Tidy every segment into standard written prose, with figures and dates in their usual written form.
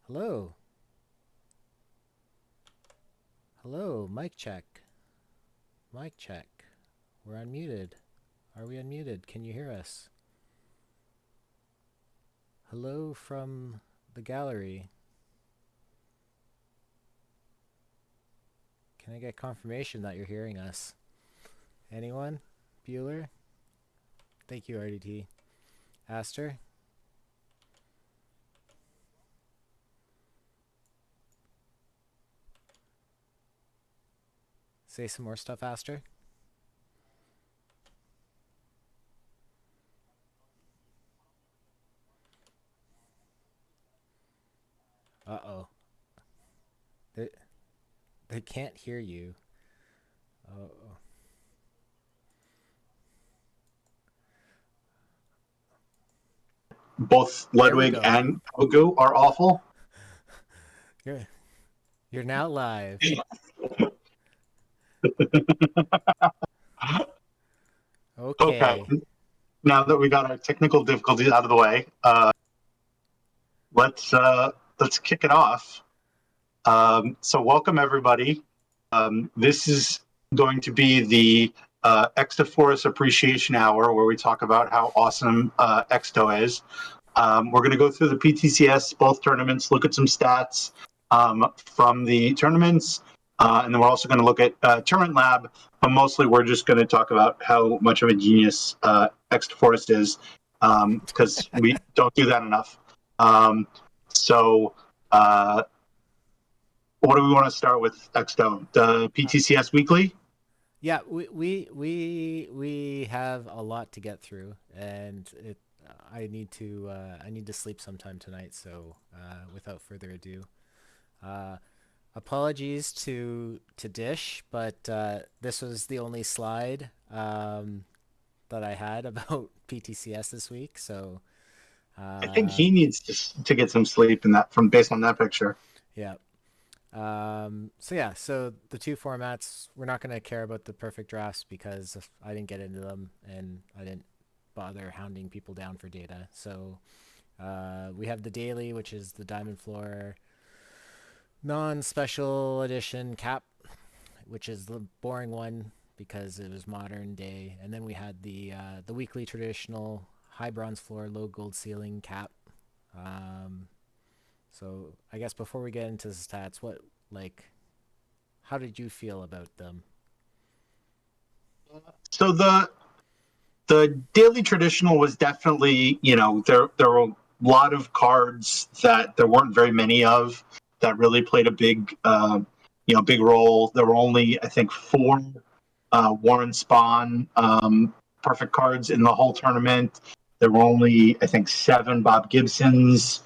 Hello. Hello. Mic check. Mic check. We're unmuted. Are we unmuted? Can you hear us? Hello from the gallery. Can I get confirmation that you're hearing us? Anyone? Bueller? Thank you, RDT. Aster? Say some more stuff, Aster. Uh-oh. They, they can't hear you. Oh, Both there we Ludwig go. and Pogu are awful. You're you're now live. Okay, Okay. now that we got our technical difficulties out of the way, let's let's kick it off. So, welcome everybody. This is going to be the Extoforce Appreciation Hour, where we talk about how awesome Exto is. We're going to go through the PTCS both tournaments, look at some stats from the tournaments, and then we're also going to look at Tournament Lab. But mostly, we're just going to talk about how much of a genius Extoforce is, because we don't do that enough. Um, so, uh, what do we want to start with, Exto? The Uh, PTCS Weekly? yeah, we have a lot to get through, and I need to sleep sometime tonight. So without further ado, uh, apologies to Dish, but this was the only slide that I had about PTCS this week. So I think he needs to get some sleep in that from based on that picture. yeah. So yeah, so the two formats, we're not going to care about the perfect drafts because I didn't get into them and I didn't bother hounding people down for data. So we have the daily, which is the Diamond Floor non-special edition cap, which is the boring one because it was modern day. And then we had the weekly traditional high bronze floor, low gold ceiling cap. Um, so I guess before we get into the stats, how did you feel about them? So the daily traditional was definitely, there were a lot of cards that there weren't very many of that really played a big role. There were only, I think, four Warren Spawn perfect cards in the whole tournament. There were only, I think, seven Bob Gibsons,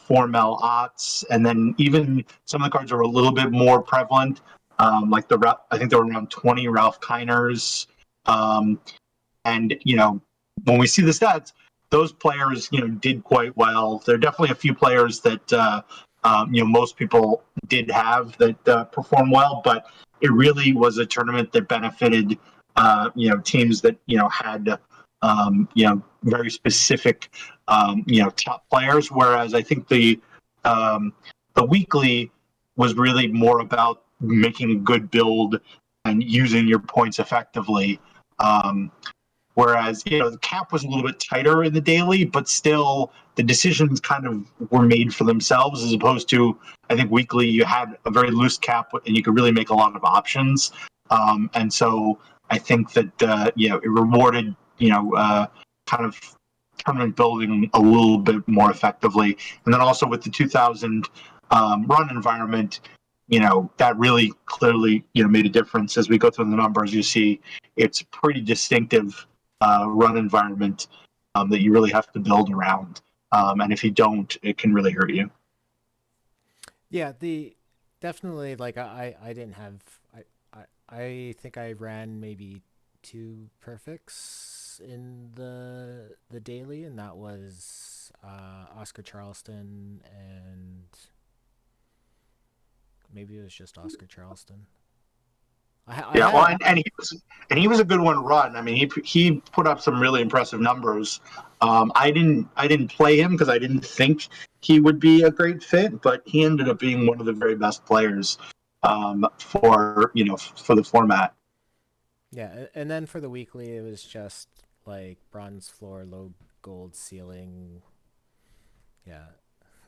four Mel Otts, and then even some of the cards were a little bit more prevalent. Like I think there were around 20 Ralph Kiners. Um, and when we see the stats, those players did quite well. There are definitely a few players that most people did have that performed well, but it really was a tournament that benefited teams that had very specific top players. Whereas I think the weekly was really more about making a good build and using your points effectively. Um, Whereas, the cap was a little bit tighter in the daily, but still the decisions kind of were made for themselves as opposed to, I think, weekly, you had a very loose cap and you could really make a lot of options. And so I think that, it rewarded, kind of tournament building a little bit more effectively. And then also with the 2000 run environment, that really clearly, made a difference. As we go through the numbers, you see it's pretty distinctive run environment that you really have to build around. And if you don't, it can really hurt you. Yeah, the definitely I didn't have I think I ran maybe two perfects in the daily, and that was Oscar Charleston, and maybe it was just Oscar Charleston. I Yeah, well, had and he was a good one run. I mean, he put up some really impressive numbers. I didn't play him because I didn't think he would be a great fit, but he ended up being one of the very best players for for the format. yeah, and then for the weekly, it was just like bronze floor, low gold ceiling. Yeah,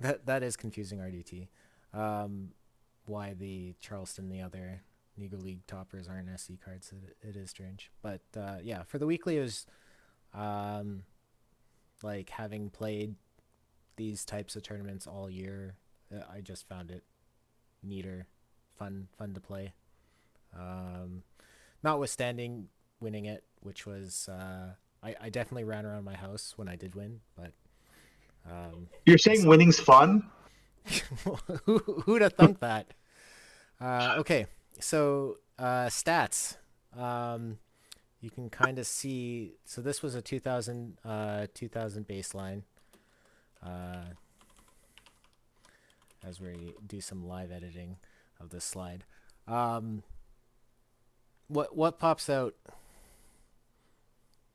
that is confusing RDT. Um, why the Charleston, the other Negro League toppers aren't SC cards? It is strange, but yeah, for the weekly, it was um, like having played these types of tournaments all year. I just found it neater, fun to play. Um, Notwithstanding winning it, which was I definitely ran around my house when I did win, but um, You're I saying winning's fun? who'd have thunk that? Okay, so stats. Um, you can kind of see. So this was a 2000 baseline. Uh, as we do some live editing of this slide. Um, what pops out?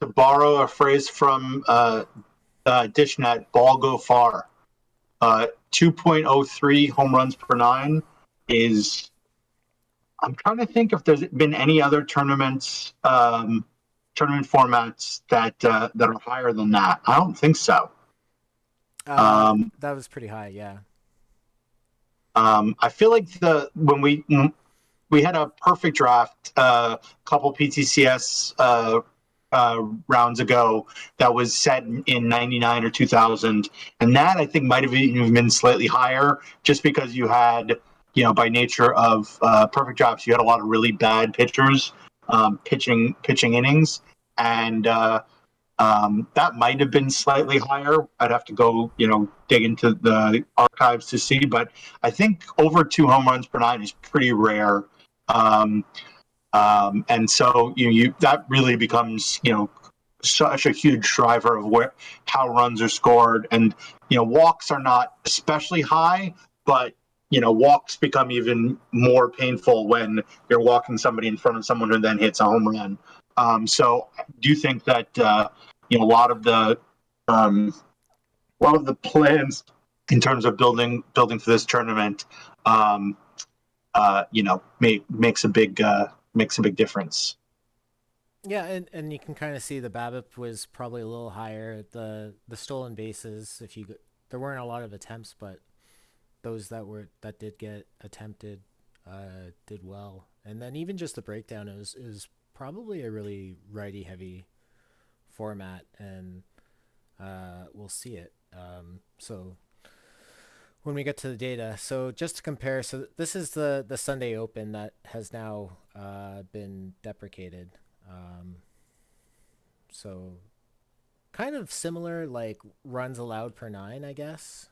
To borrow a phrase from Dishnet, ball go far. 2.03 home runs per nine is. I'm trying to think if there's been any other tournament formats that are higher than that. I don't think so. Um, That was pretty high, yeah. I feel like the when we had a perfect draft a couple PTCS rounds ago that was set in 99 or 2000, and that I think might have even been slightly higher just because you had, by nature of perfect drafts, you had a lot of really bad pitchers pitching innings, and that might have been slightly higher. I'd have to go, dig into the archives to see, but I think over two home runs per nine is pretty rare. Um, and so that really becomes, such a huge driver of how runs are scored, and walks are not especially high, but walks become even more painful when you're walking somebody in front of someone who then hits a home run. So I do think that a um, lot of the plans in terms of building for this tournament, um, makes a big difference. Yeah, and you can kind of see the BABIP was probably a little higher. The stolen bases, if you there weren't a lot of attempts, but those that did get attempted did well. And then even just the breakdown is probably a really righty heavy format, and we'll see it. So when we get to the data, so just to compare, so this is the Sunday Open that has now been deprecated. Um, so kind of similar, like runs allowed per nine, I guess.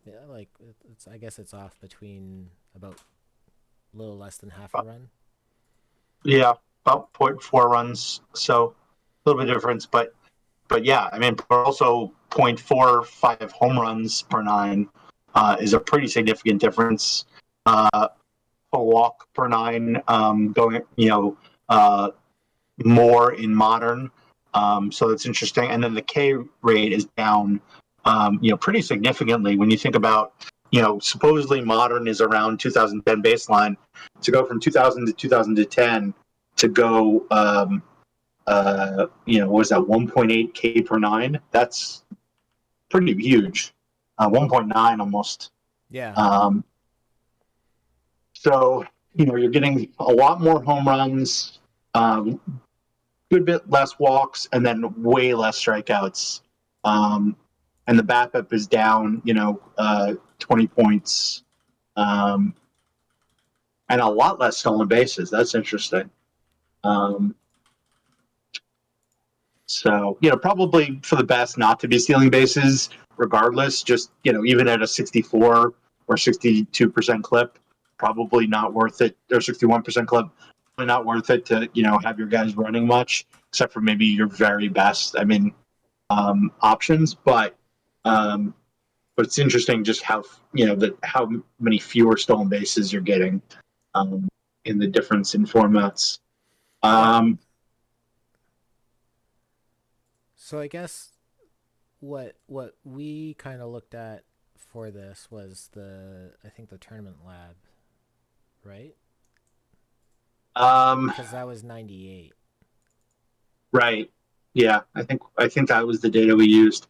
Yeah, like it's I guess it's off between about a little less than half a run. Yeah, about zero point 0.4 runs, so a little bit of difference, but yeah, I mean, but also 0.45 home runs per nine is a pretty significant difference. A walk per nine, going, more in modern. So that's interesting. And then the K rate is down, pretty significantly when you think about, supposedly modern is around 2010 baseline. To go from 2000 to 2010 to go, what was that, 1.8 K per nine? That's pretty huge. 1.9 almost. Yeah, Um, so, you're getting a lot more home runs, um, good bit less walks, and then way less strikeouts. Um, and the BAPIP is down, 20 points, um, and a lot less stolen bases. That's interesting. Um, so, probably for the best not to be stealing bases, regardless. Just, even at a 64 or 62% clip, probably not worth it, or 61% clip, probably not worth it to, have your guys running much, except for maybe your very best. I mean, options, um, but it's interesting just how how many fewer stolen bases you're getting, um, in the difference in formats. Yeah. Um, So I guess what we kind of looked at for this was the I think the tournament lab, right? um, Because that was 98. right. Yeah, I think that was the data we used.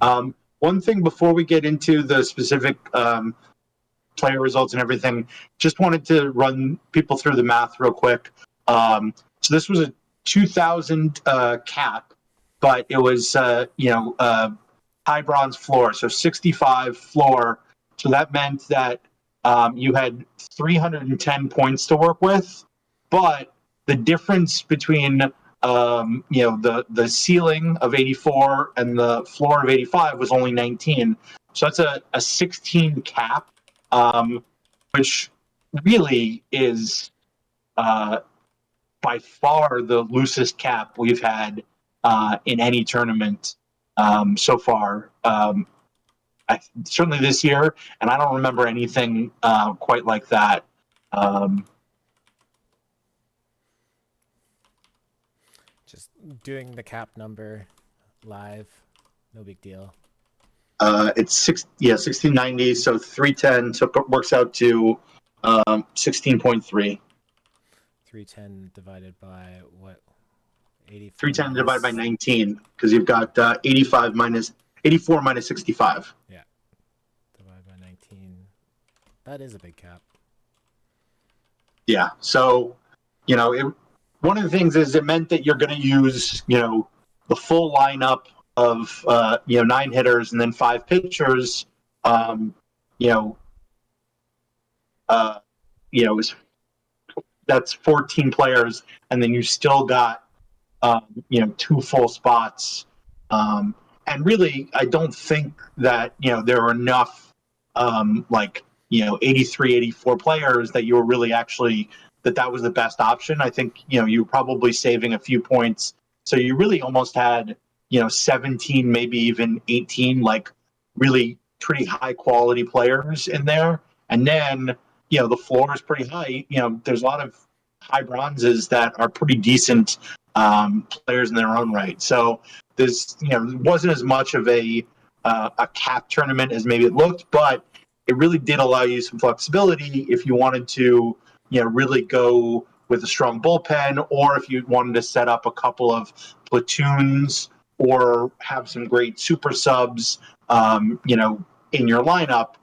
Yeah. One thing before we get into the specific player results and everything, just wanted to run people through the math real quick. So this was a 2000 cap, but it was high bronze floor, so 65 floor. So that meant that you had 310 points to work with, but the difference between the ceiling of 84 and the floor of 85 was only 19. So that's a 16 cap, um, which really is uh, by far the loosest cap we've had in any tournament so far. Certainly this year, and I don't remember anything quite like that. Um, Just doing the cap number live, no big deal. it's 1690, so 310, so it works out to 16.3. 310 divided by what? 84 310 divided by minus. 19, because you've got 85 minus 84 minus 65. Yeah, divided by 19. That is a big cap. Yeah. So, one of the things is it meant that you're going to use, the full lineup of, 9 hitters and then 5 pitchers. Um, you know, uh, is that's 14 players, and then you still got, 2 full spots. And really, I don't think that, there are enough, 83, 84 players that you were really actually, that was the best option. I think, you were probably saving a few points. So you really almost had, 17, maybe even 18, like really pretty high quality players in there. And then, the floor is pretty high. There's a lot of high bronzes that are pretty decent players in their own right. So there's, it wasn't as much of a cap tournament as maybe it looked, but it really did allow you some flexibility if you wanted to, really go with a strong bullpen, or if you wanted to set up a couple of platoons or have some great super subs, in your lineup.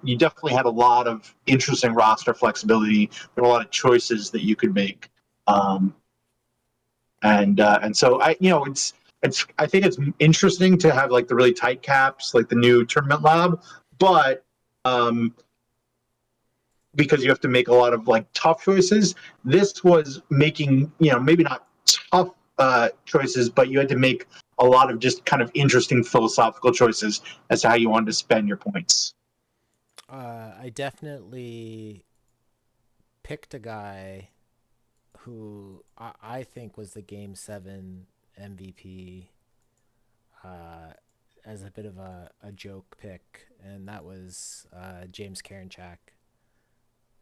You definitely had a lot of interesting roster flexibility. There were a lot of choices that you could make. Um, and so it's I think it's interesting to have like the really tight caps, like the new tournament lab, but because you have to make a lot of like tough choices. This was making, maybe not tough choices, but you had to make a lot of just kind of interesting philosophical choices as to how you wanted to spend your points. I definitely picked a guy who I think was the Game 7 MVP as a bit of a joke pick, and that was James Karinchak.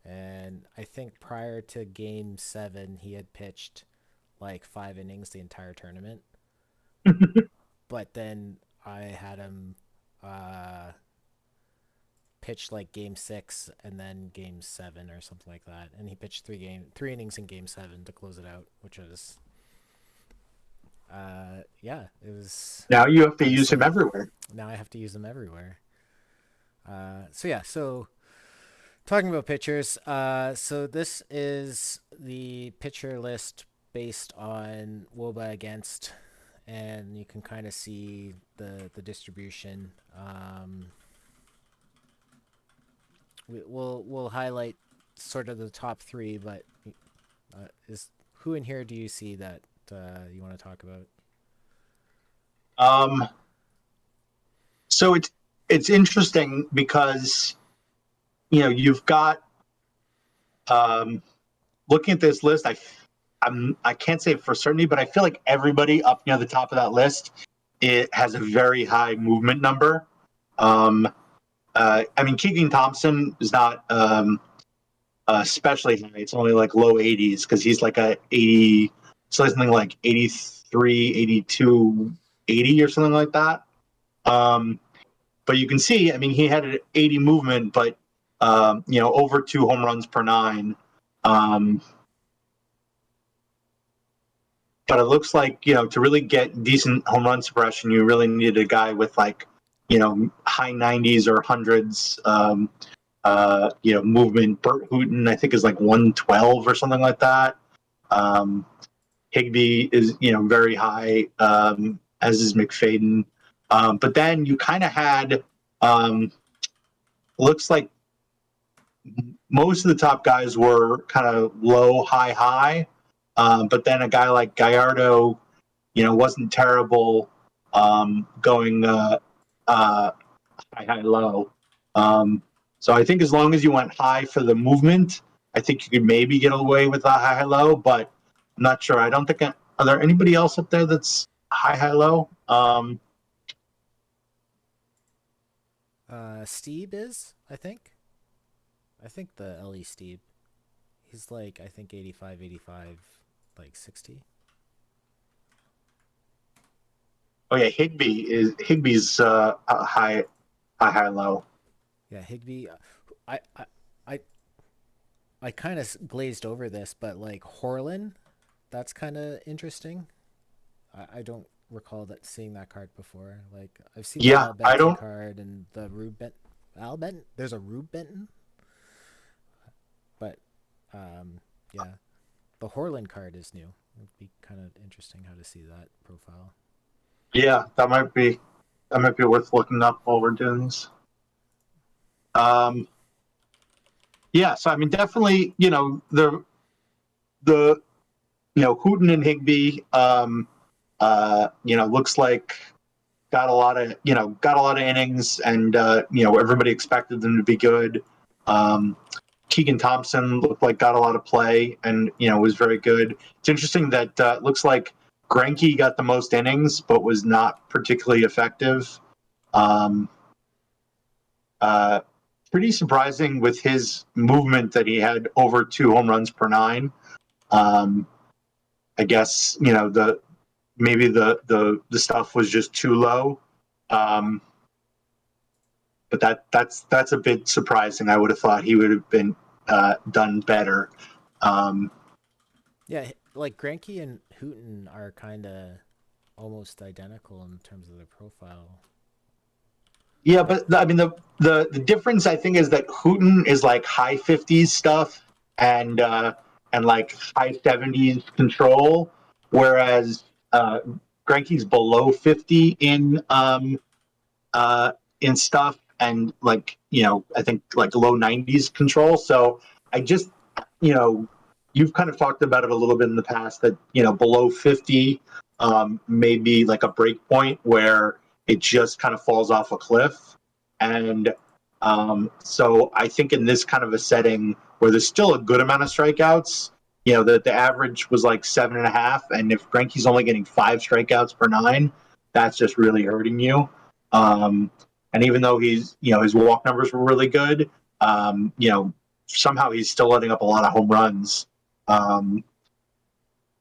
And I think prior to Game 7, he had pitched like 5 innings the entire tournament. But then I had him uh, pitch like Game 6 and then Game 7 or something like that, and he pitched 3 innings in Game 7 to close it out, which was yeah, it was Now you have to pretty use him silly. everywhere. Now I have to use them everywhere. So yeah, so talking about pitchers, so this is the pitcher list based on WOBA against, and you can kind of see the distribution. We'll highlight sort of the top three, but is who in here do you see that you want to talk about? Um, so it's interesting because you've got, um, looking at this list. I can't say for certainty, but I feel like everybody up near the top of that list, it has a very high movement number. I mean, Keegan Thompson is not. especially high. It's only like low 80s because he's like a 80, something like 83, 82, 80 or something like that. Um, but you can see, I mean, he had an 80 movement, but over 2 home runs per nine. Um, but it looks like to really get decent home run suppression, you really needed a guy with like high 90s or hundreds. Movement. Burt Hooton, I think, is like 112 or something like that. Um, Higby is very high, as is McFadden. But then you kind of had looks like most of the top guys were kind of low, high, high. But then a guy like Gallardo, wasn't terrible, going high, high, low. Um, so I think as long as you went high for the movement, I think you could maybe get away with a high, high, low. But I'm not sure. I don't think. Are there anybody else up there that's high, high, low? Steeb is, I think. I think the LE Steeb. He's like, I think 85, 85, like 60. Oh yeah, Higby's a high, high, high, low. Yeah, Higby. I I I, I kind of glazed over this, but like Horlin, that's kind of interesting. I don't recall that seeing that card before. Like I've seen the Yeah, Al I Benton don't. card and the Rube Benton. Al Benton. There's a Rube Benton, but um, yeah, the Horlin card is new. It'd be kind of interesting how to see that profile. Yeah, that might be worth looking up while we're doing this. Um, yeah, so I mean, definitely, the Hooten and Higby, looks like got a lot of innings, and everybody expected them to be good. Um, Keegan Thompson looked like got a lot of play, and was very good. It's interesting that it looks like Greinke got the most innings, but was not particularly effective. Um, uh, Pretty surprising with his movement that he had over 2 home runs per nine. Um, I guess the maybe the stuff was just too low. Um, but that's a bit surprising. I would have thought he would have been done better. Um, Yeah, like Granky and Hooten are kind of almost identical in terms of their profile. yeah, But but I mean the difference I think is that Hooten is like high 50s stuff and like high 70s control, whereas Granke's below 50 uh, in stuff and like I think like low 90s control. So I just you know you've kind of talked about it a little bit in the past that below 50 may be like a break point where it just kind of falls off a cliff. And so I think in this kind of a setting where there's still a good amount of strikeouts, the average was like 7.5, and if Greinke's only getting 5 strikeouts per nine, that's just really hurting you. um, and even though his walk numbers were really good, somehow he's still letting up a lot of home runs. um,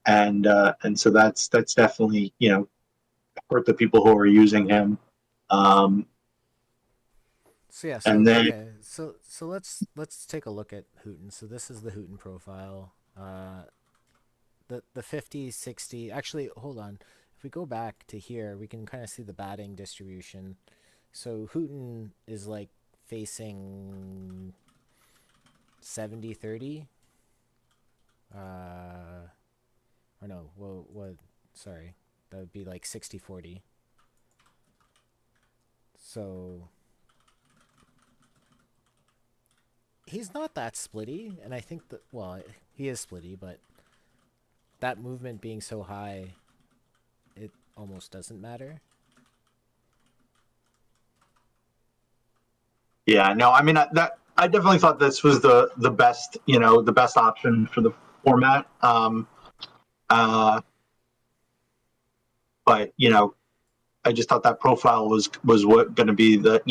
and so that's definitely hurt the people who are using him. um, so yeah, and so then okay, so let's take a look at Hooten. So this is the Hooten profile. The 50, 60. Actually, hold on. If we go back to here, we can kind of see the batting distribution. So Hooten is like facing 70-30. Or no, well, what? Sorry, that would be like 60-40. So he's not that splitty, and I think that, well, he is splitty, but that movement being so high, it almost doesn't matter. yeah, no, I mean that I definitely thought this was the best option for the format. Uh, but I just thought that profile was what going to be that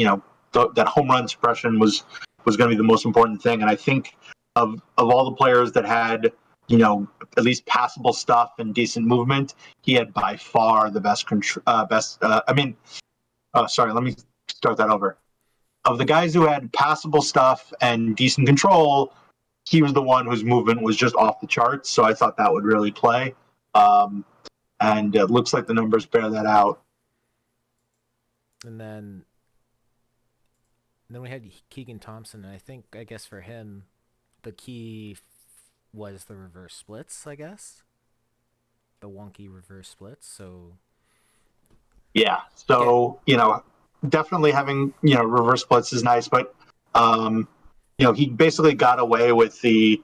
home run suppression was going to be the most important thing. And I think of all the players that had, you know, at least passable stuff and decent movement, he had by far the best best. I mean, oh, sorry, let me start that over. Of the guys who had passable stuff and decent control, he was the one whose movement was just off the charts. So I thought that would really play. Um, and it looks like the numbers bear that out. And then we had Keegan Thompson, and I guess for him, the key was the reverse splits. I guess the wonky reverse splits. So Yeah. get So, you know, definitely having, you know, reverse splits is nice, but, um, you know, he basically got away with the,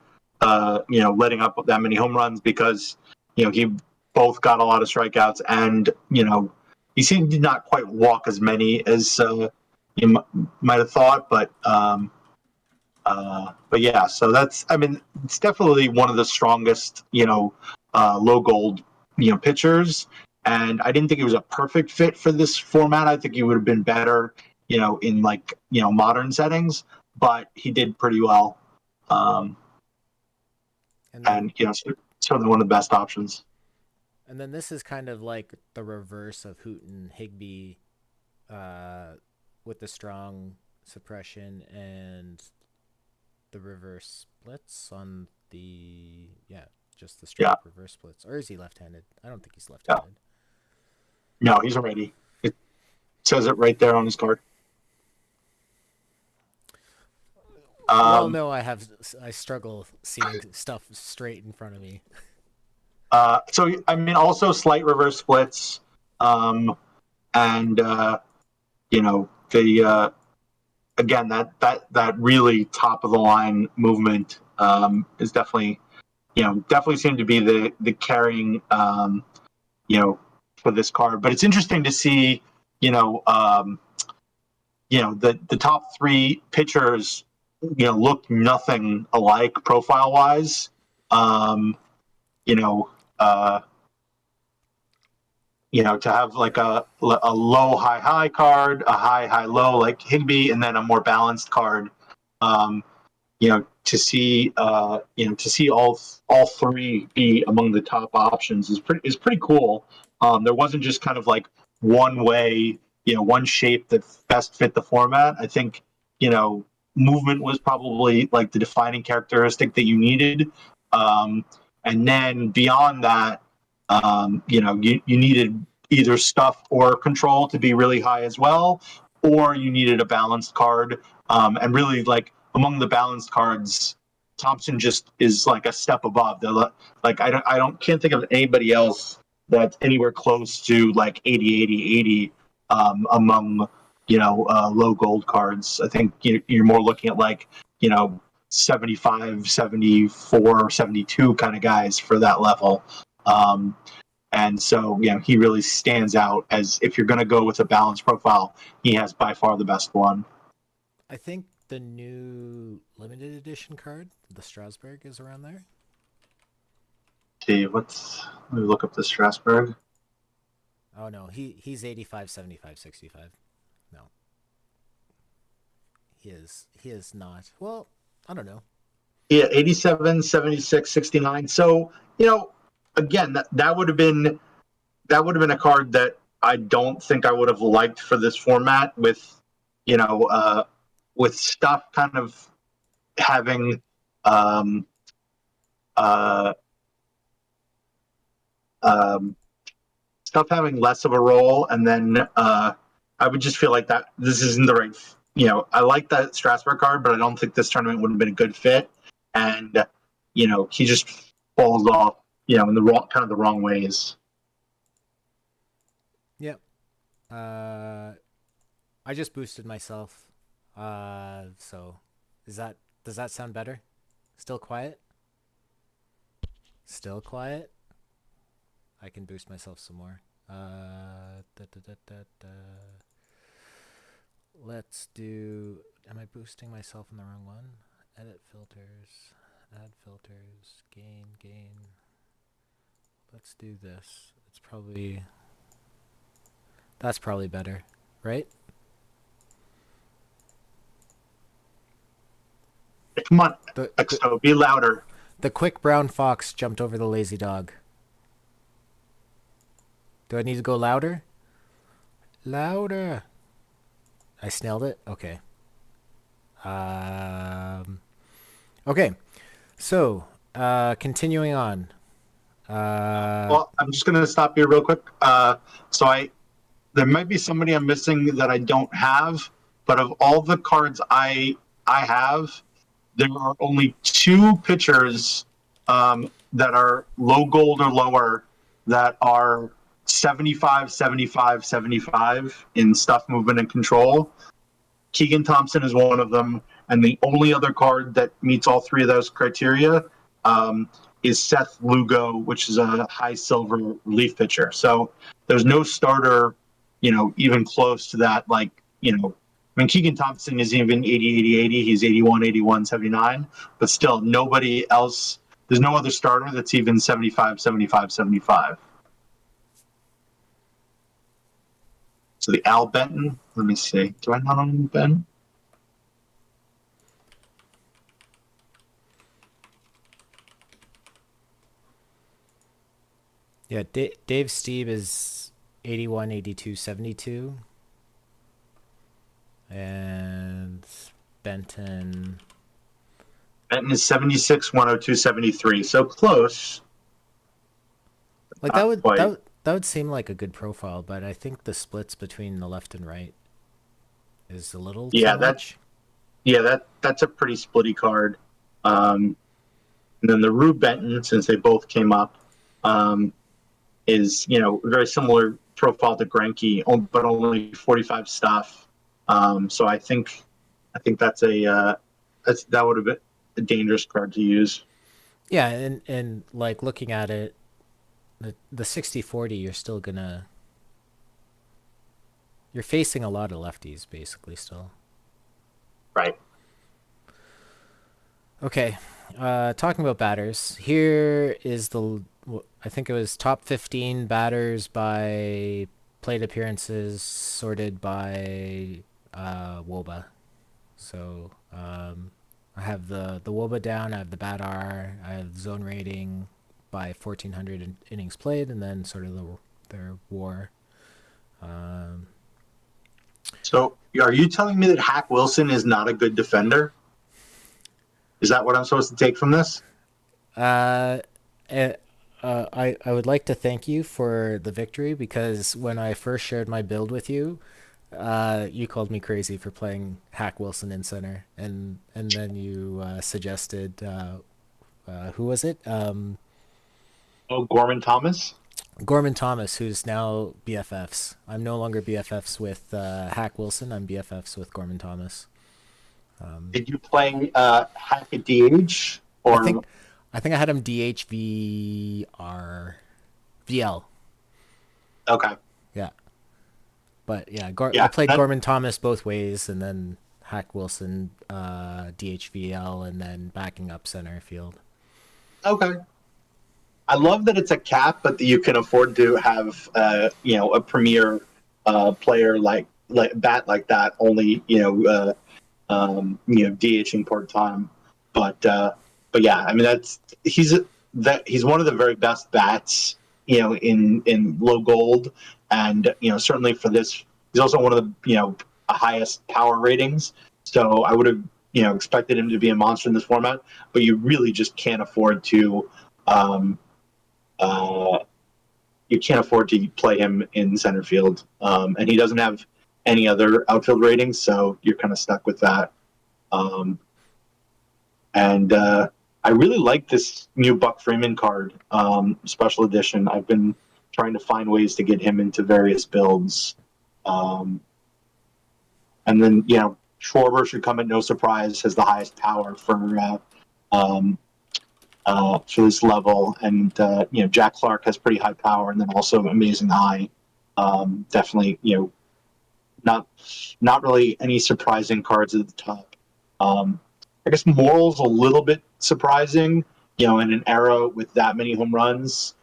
you know, letting up that many home runs because, you know, he both got a lot of strikeouts and, you know, he seemed to not quite walk as many as you might have thought, but yeah, so that's, I mean, it's definitely one of the strongest, you know, low gold, you know, pitchers. And I didn't think he was a perfect fit for this format. I think he would have been better, you know, in like, you know, modern settings, but he did pretty well. Um, and then and, you know, certainly one of the best options. this is kind of like the reverse of Hoot and Higby, uh, with the strong suppression and the reverse splits on the just the straight Yeah. up reverse splits. Or is he left-handed? I don't think he's Yeah. left-handed. No, he's already, it says it right there on his card. Well, Um, no, I struggle seeing stuff straight in front of me. so, I mean, also slight reverse splits. Um, and, you know, again, that really top of the line movement is definitely, you know, definitely seemed to be the carrying, you know, for this card. But it's interesting to see, you know, the top three pitchers, you know, look nothing alike profile wise. Um, you know, uh, to have like a low high high card, a high high low like Higby, and then a more balanced card. Um, to see all three be among the top options is pretty cool. There wasn't just kind of like one way, you know, one shape that best fit the format. I think, you know, movement was probably like the defining characteristic that you needed, um, and then beyond that, you needed either stuff or control to be really high as well, or you needed a balanced card, and really like among the balanced cards, Thompson just is like a step above. Like I don't can't think of anybody else that's anywhere close to like 80, 80, 80 among, you know, low gold cards. I think you're more looking at like, you know, 75, 74, 72 kind of guys for that level. Um, and so, you know, he really stands out as if you're going to go with a balanced profile, he has by far the best one. I think the new limited edition card, the Strasbourg, is around there. See, let me look up the Strasbourg. Oh no, he's 85, 75, 65. No, he is not. Well, I don't know. Yeah, 87, 76, 69. So, you know, again, that would have been a card that I don't think I would have liked for this format with, you know, with stuff kind of having um uh um stuff having less of a role, and then I would just feel like that this isn't the right. You know, I like that Strasburg card, but I don't think this tournament would have been a good fit. And you know, he just falls off. You know, in the wrong kind of the wrong ways. Yep. I just boosted myself. So is that does that sound better? Still quiet? Still quiet? I can boost myself some more. Let's do. Am I boosting myself in the wrong one? Edit filters, add filters, gain. Let's do this. That's probably better, right? Come on, The the XO, be louder. the quick brown fox jumped over the lazy dog. Do I need to go louder? Louder. I snailed it. Okay. Um. Okay. So, continuing on. Uh. Well, I'm just going to stop you real quick. So I there might be somebody I'm missing that I don't have, but of all the cards I have, there are only two pitchers that are low gold or lower that are 75, 75, 75 in stuff, movement, and control. Keegan Thompson is one of them, and the only other card that meets all three of those criteria um, is Seth Lugo, which is a high silver relief pitcher. So there's no starter, even close to that. I mean, Keegan Thompson is even 80, 80, 80. He's 81, 81, 79, but still nobody else. There's no other starter that's even 75, 75, 75. So the Al Benton, let me see. Do I not own Ben? Yeah. Dave Steve is 81, 82, 72, and Benton. Benton is 76, 102, 73. So close. Like Not quite. that would seem like a good profile, but I think the splits between the left and right is a little too Yeah, that much. yeah, that's a pretty splitty card. Um, and then the Rube Benton, since they both came up, um, is very similar profile to Grenke, but only 45 stuff. So I think that would have been a dangerous card to use. Yeah, and like looking at it, the 60-40, you're facing a lot of lefties basically still. Right. Okay, talking about batters. Here is I think it was top 15 batters by plate appearances sorted by WOBA. So I have the WOBA down. I have the BAT-R. I have zone rating by 1,400 innings played, and then sort of their WAR. Um, So are you telling me that Hack Wilson is not a good defender? Is that what I'm supposed to take from this? uh, eh, I would like to thank you for the victory because when I first shared my build with you, you called me crazy for playing Hack Wilson in center, and then you suggested who was it? Oh, Gorman Thomas. Gorman Thomas, who's now BFFs. I'm no longer BFFs with Hack Wilson. I'm BFFs with Gorman Thomas. Did you play Hack at DH I or think I think I had him DHVR VL. okay? Yeah, but yeah, I Yeah, played that Gorman Thomas both ways, and then Hack Wilson DHVL, and then backing up center field. okay. I love that it's a cap, but that you can afford to have a premier player like bat like that only DHing part time. But yeah, I mean he's one of the very best bats in low gold, and certainly for this he's also one of the highest power ratings. So I would have expected him to be a monster in this format, but you really just can't afford to. Um, uh, you can't afford to play him in center field, and he doesn't have any other outfield ratings, so you're kind of stuck with that. Um, and I really like this new Buck Freeman card, special edition. I've been trying to find ways to get him into various builds. Um, and then, Schwarber should come at no surprise, has the highest power um, for this level. And, Jack Clark has pretty high power and then also amazing eye. Definitely, not not really any surprising cards at the top. Um, I guess Moral's a little bit surprising, in an era with that many home runs,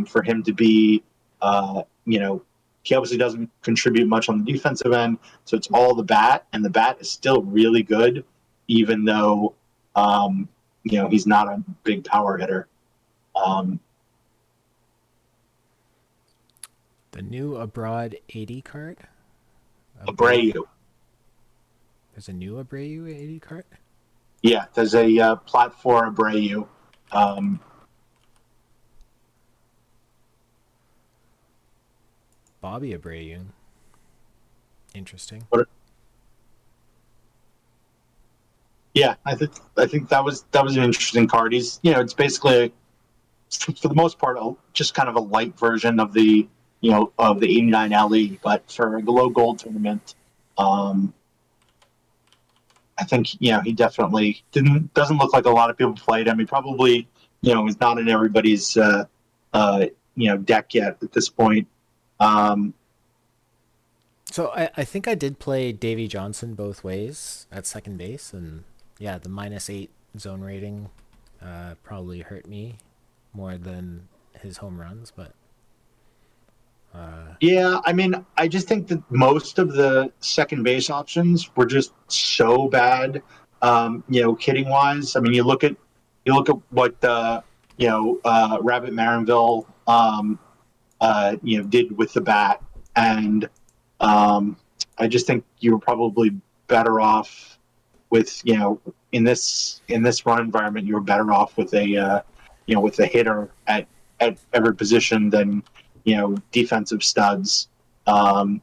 for him to be, he obviously doesn't contribute much on the defensive end, so it's all the bat, and the bat is still really good, even though Um, he's not a big power hitter. Um, The new abroad 80 card. Abreu. Abreu, There's a new Abreu 80 card. yeah, there's a plat for Abreu. Um, Bobby Abreu. Interesting. but yeah, I think that was an interesting card. He's it's basically for the most part just kind of a light version of the 89 LE, but for a low gold tournament. Um, I think he definitely doesn't look like a lot of people played him. He probably is not in everybody's deck yet at this point. Um, So I think I did play Davy Johnson both ways at second base, and yeah, the -8 zone rating probably hurt me more than his home runs, but yeah, I mean, I just think that most of the second base options were just so bad, hitting wise. I mean, you look at what Rabbit Marinville did with the bat, and um, I just think you were probably better off with in this run environment. You were better off with a hitter at every position than defensive studs. Um,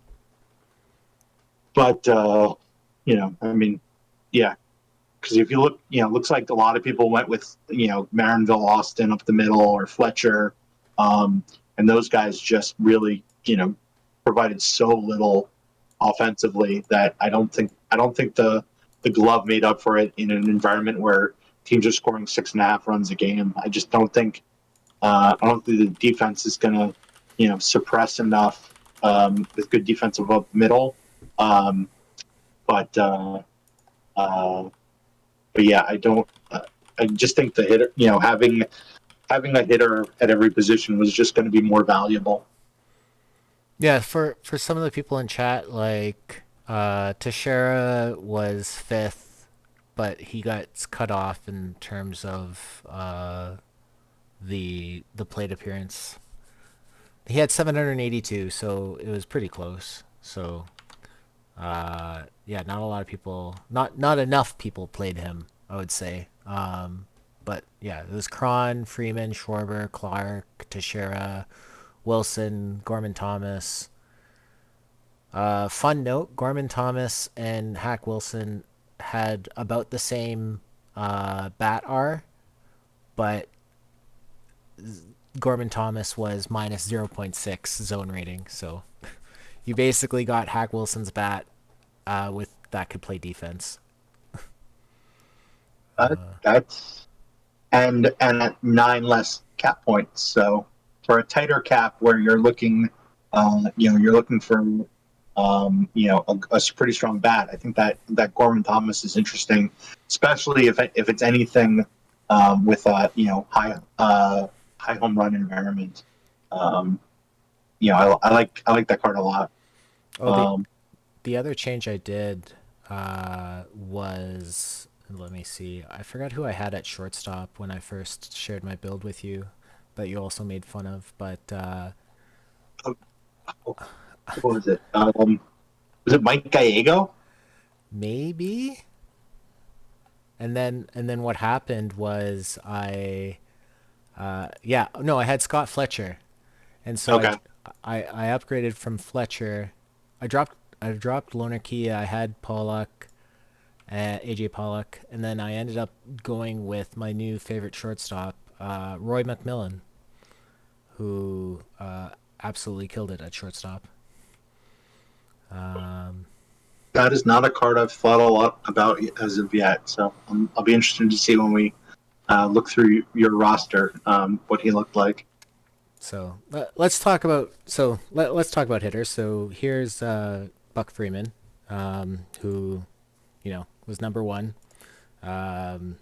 but I mean, yeah, because if you look, it looks like a lot of people went with Marinville, Austin up the middle, or Fletcher, um, and those guys just really provided so little offensively that I don't think the glove made up for it in an environment where teams are scoring 6.5 runs a game. I don't think the defense is going to suppress enough with good defensive up the middle. Um, but uh, but yeah, I don't. I just think the hitter, having a hitter at every position was just going to be more valuable. yeah, for some of the people in chat, like Teixeira was fifth, but he got cut off in terms of the plate appearance. He had 782, so it was pretty close. So yeah, not a lot of people, not enough people played him, I would say. But yeah, it was Cron, Freeman, Schwarber, Clark, Teixeira, Wilson, Gorman Thomas. Fun note: Gorman Thomas and Hack Wilson had about the same bat R, but Gorman Thomas was -0.6 zone rating. So you basically got Hack Wilson's bat with that could play defense. That's and at 9 less cap points. So for a tighter cap where you're looking for a pretty strong bat. I think that Gorman Thomas is interesting, especially if it's anything with a high home run environment. Um, I like that card a lot. Oh, Um, the other change I did was, let me see. I forgot who I had at shortstop when I first shared my build with you, that you also made fun of. But what was it? Was it Mike Gallego? maybe. And then what happened was yeah, no, I had Scott Fletcher, and so Okay. I upgraded from Fletcher. I dropped Loner Key. I had Pollock, AJ Pollock, and then I ended up going with my new favorite shortstop, Roy McMillan, who absolutely killed it at shortstop. Um, That is not a card I've thought a lot about as of yet. So I'll be interested to see when we look through your roster what he looked like. so let's talk about let's talk about hitters. So here's Buck Freeman, who was number one. Um,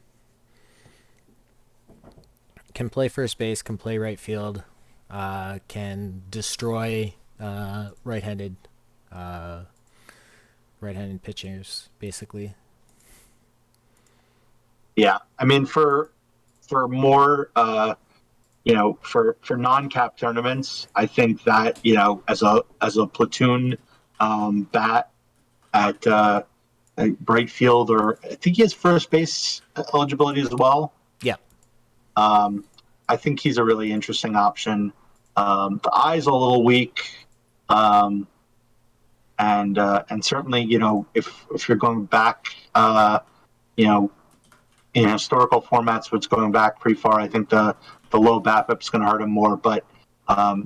can play first base, can play right field, can destroy uh, right-handed pitchers, basically. Yeah, I mean for more for non-cap tournaments, I think that as a platoon bat at Bright Field, or I think he has first base eligibility as well. Yeah. Um, I think he's a really interesting option. The eye's a little weak, um, and certainly if you're going back, you know, in historical formats, which going back pretty far, I think the low BAPIP is going to hurt him more. But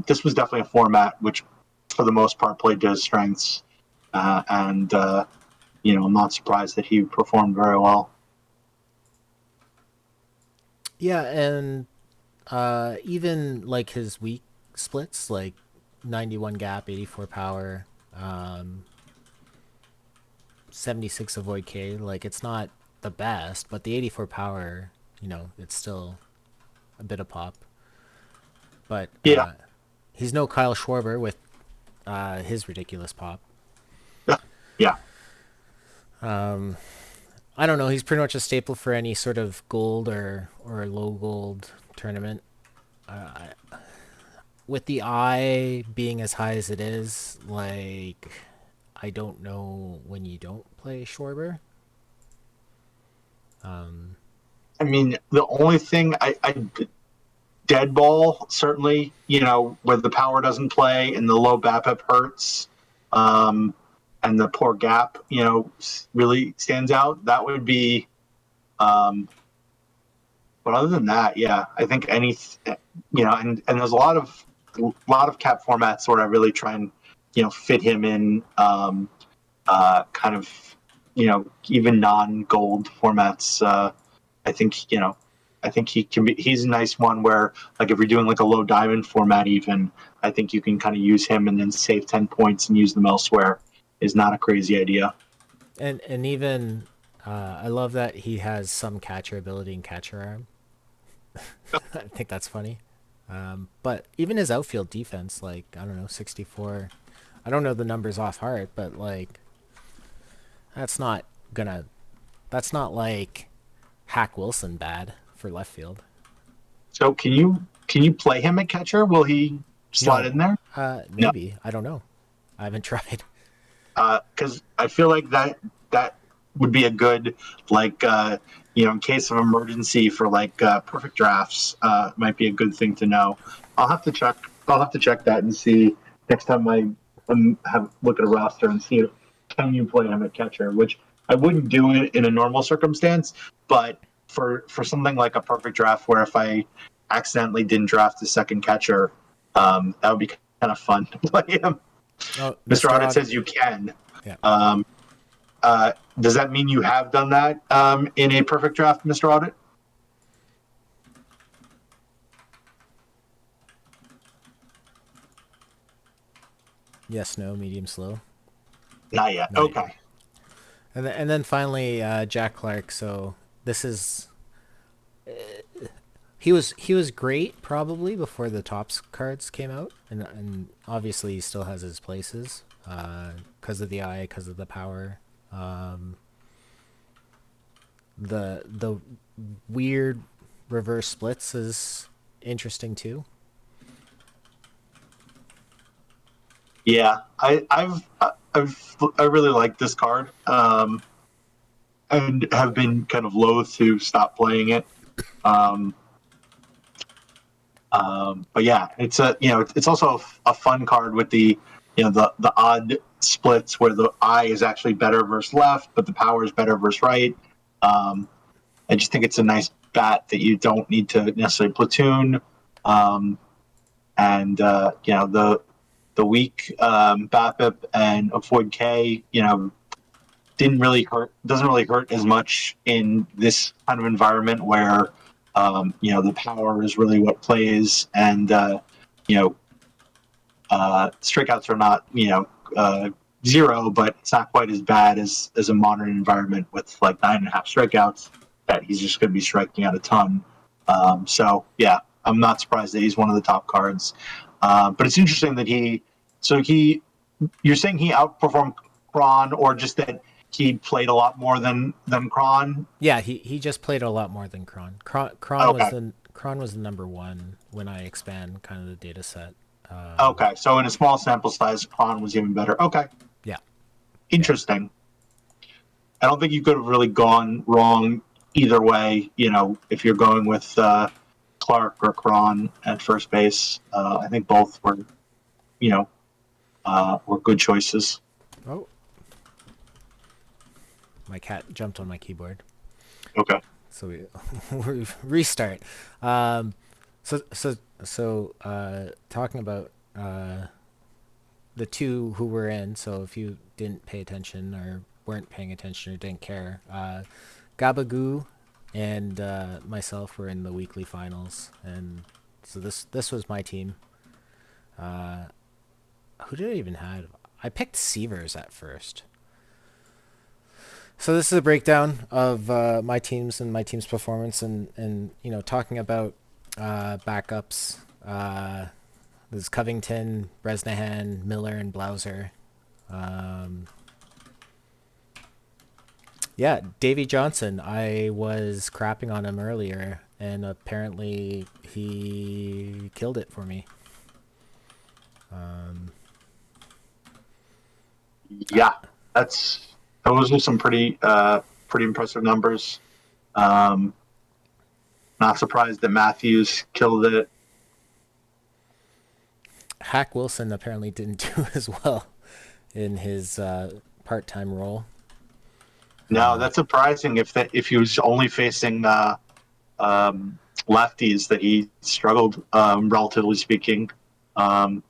this was definitely a format which, for the most part, played to his strengths, and I'm not surprised that he performed very well. Yeah, and even like his weak splits, like 91 gap, 84 power, um, 76 avoid K, like it's not the best, but the 84 power, it's still a bit of pop. But Yeah, he's no Kyle Schwarber with his ridiculous pop. yeah, yeah. I don't know. He's pretty much a staple for any sort of gold or low gold tournament. With the eye being as high as it is, like I don't know when you don't play Schwarber. I mean, the only thing I dead ball certainly, where the power doesn't play and the low BAPIP hurts, and the poor gap, really stands out. That would be. But other than that, yeah, I think and there's a lot of cap formats where I really try and fit him in, kind of even non-gold formats. I think I think he can be. He's a nice one where, like, if you're doing like a low diamond format, even I think you can kind of use him and then save 10 points and use them elsewhere. Is not a crazy idea. And even I love that he has some catcher ability and catcher arm. I think that's funny. But even his outfield defense, like I don't know, 64. I don't know the numbers off heart, but like that's not gonna. That's not like Hack Wilson bad for left field. So can you play him at catcher? Will he slide No, in there? No, maybe I don't know. I haven't tried. because I feel like that would be a good, like, in case of emergency for like perfect drafts, might be a good thing to know. I'll have to check. I'll have to check that and see next time I have look at a roster and see if can you play him at catcher, which I wouldn't do it in a normal circumstance, but for something like a perfect draft where if I accidentally didn't draft the second catcher, that would be kind of fun to play him. Oh, Mr. Mr. Audit Odd. says you can. Yeah. Um, does that mean you have done that in a perfect draft, Mr. Audit? Yes. No. Medium. Slow. Not yet. Not yet. Okay. And then finally Jack Clark. So this is he was great probably before the tops cards came out, and obviously he still has his places because of the eye, because of the power. The weird reverse splits is interesting too. Yeah, I really like this card, and have been kind of loath to stop playing it. Um, but yeah, it's also a fun card with the odd splits where the eye is actually better versus left, but the power is better versus right. Um, I just think it's a nice bat that you don't need to necessarily platoon. Um, and the weak BAPIP and avoid K, didn't really hurt. Doesn't really hurt as much in this kind of environment where the power is really what plays, and you know strikeouts are not zero, but it's not quite as bad as a modern environment with like 9.5 strikeouts that he's just going to be striking out a ton. So yeah, I'm not surprised that he's one of the top cards. But it's interesting that you're saying he outperformed Kron, or just that he played a lot more than Kron. Yeah, he just played a lot more than Kron. Okay. Kron was the number one when I expand kind of the data set. Okay. So in a small sample size, Kron was even better. Okay. Yeah, yeah. Interesting. I don't think you could have really gone wrong either way. If you're going with Clark or Kron at first base, I think both were good choices. Oh, my cat jumped on my keyboard. Okay. So we restart. Um, so talking about the two who were in. So if you didn't pay attention or weren't paying attention or didn't care, Gabagoo and myself were in the weekly finals, and so this was my team. Who did I even have? I picked Sievers at first. So this is a breakdown of my teams and my team's performance, and talking about backups. There's Covington, Bresnahan, Miller, and Blauser. Um, yeah, Davy Johnson. I was crapping on him earlier, and apparently he killed it for me. Um, Yeah, those are some pretty impressive numbers. Um, Not surprised that Matthews killed it. Hack Wilson apparently didn't do as well in his part-time role. No, that's surprising. If he was only facing lefties, that he struggled, relatively speaking. The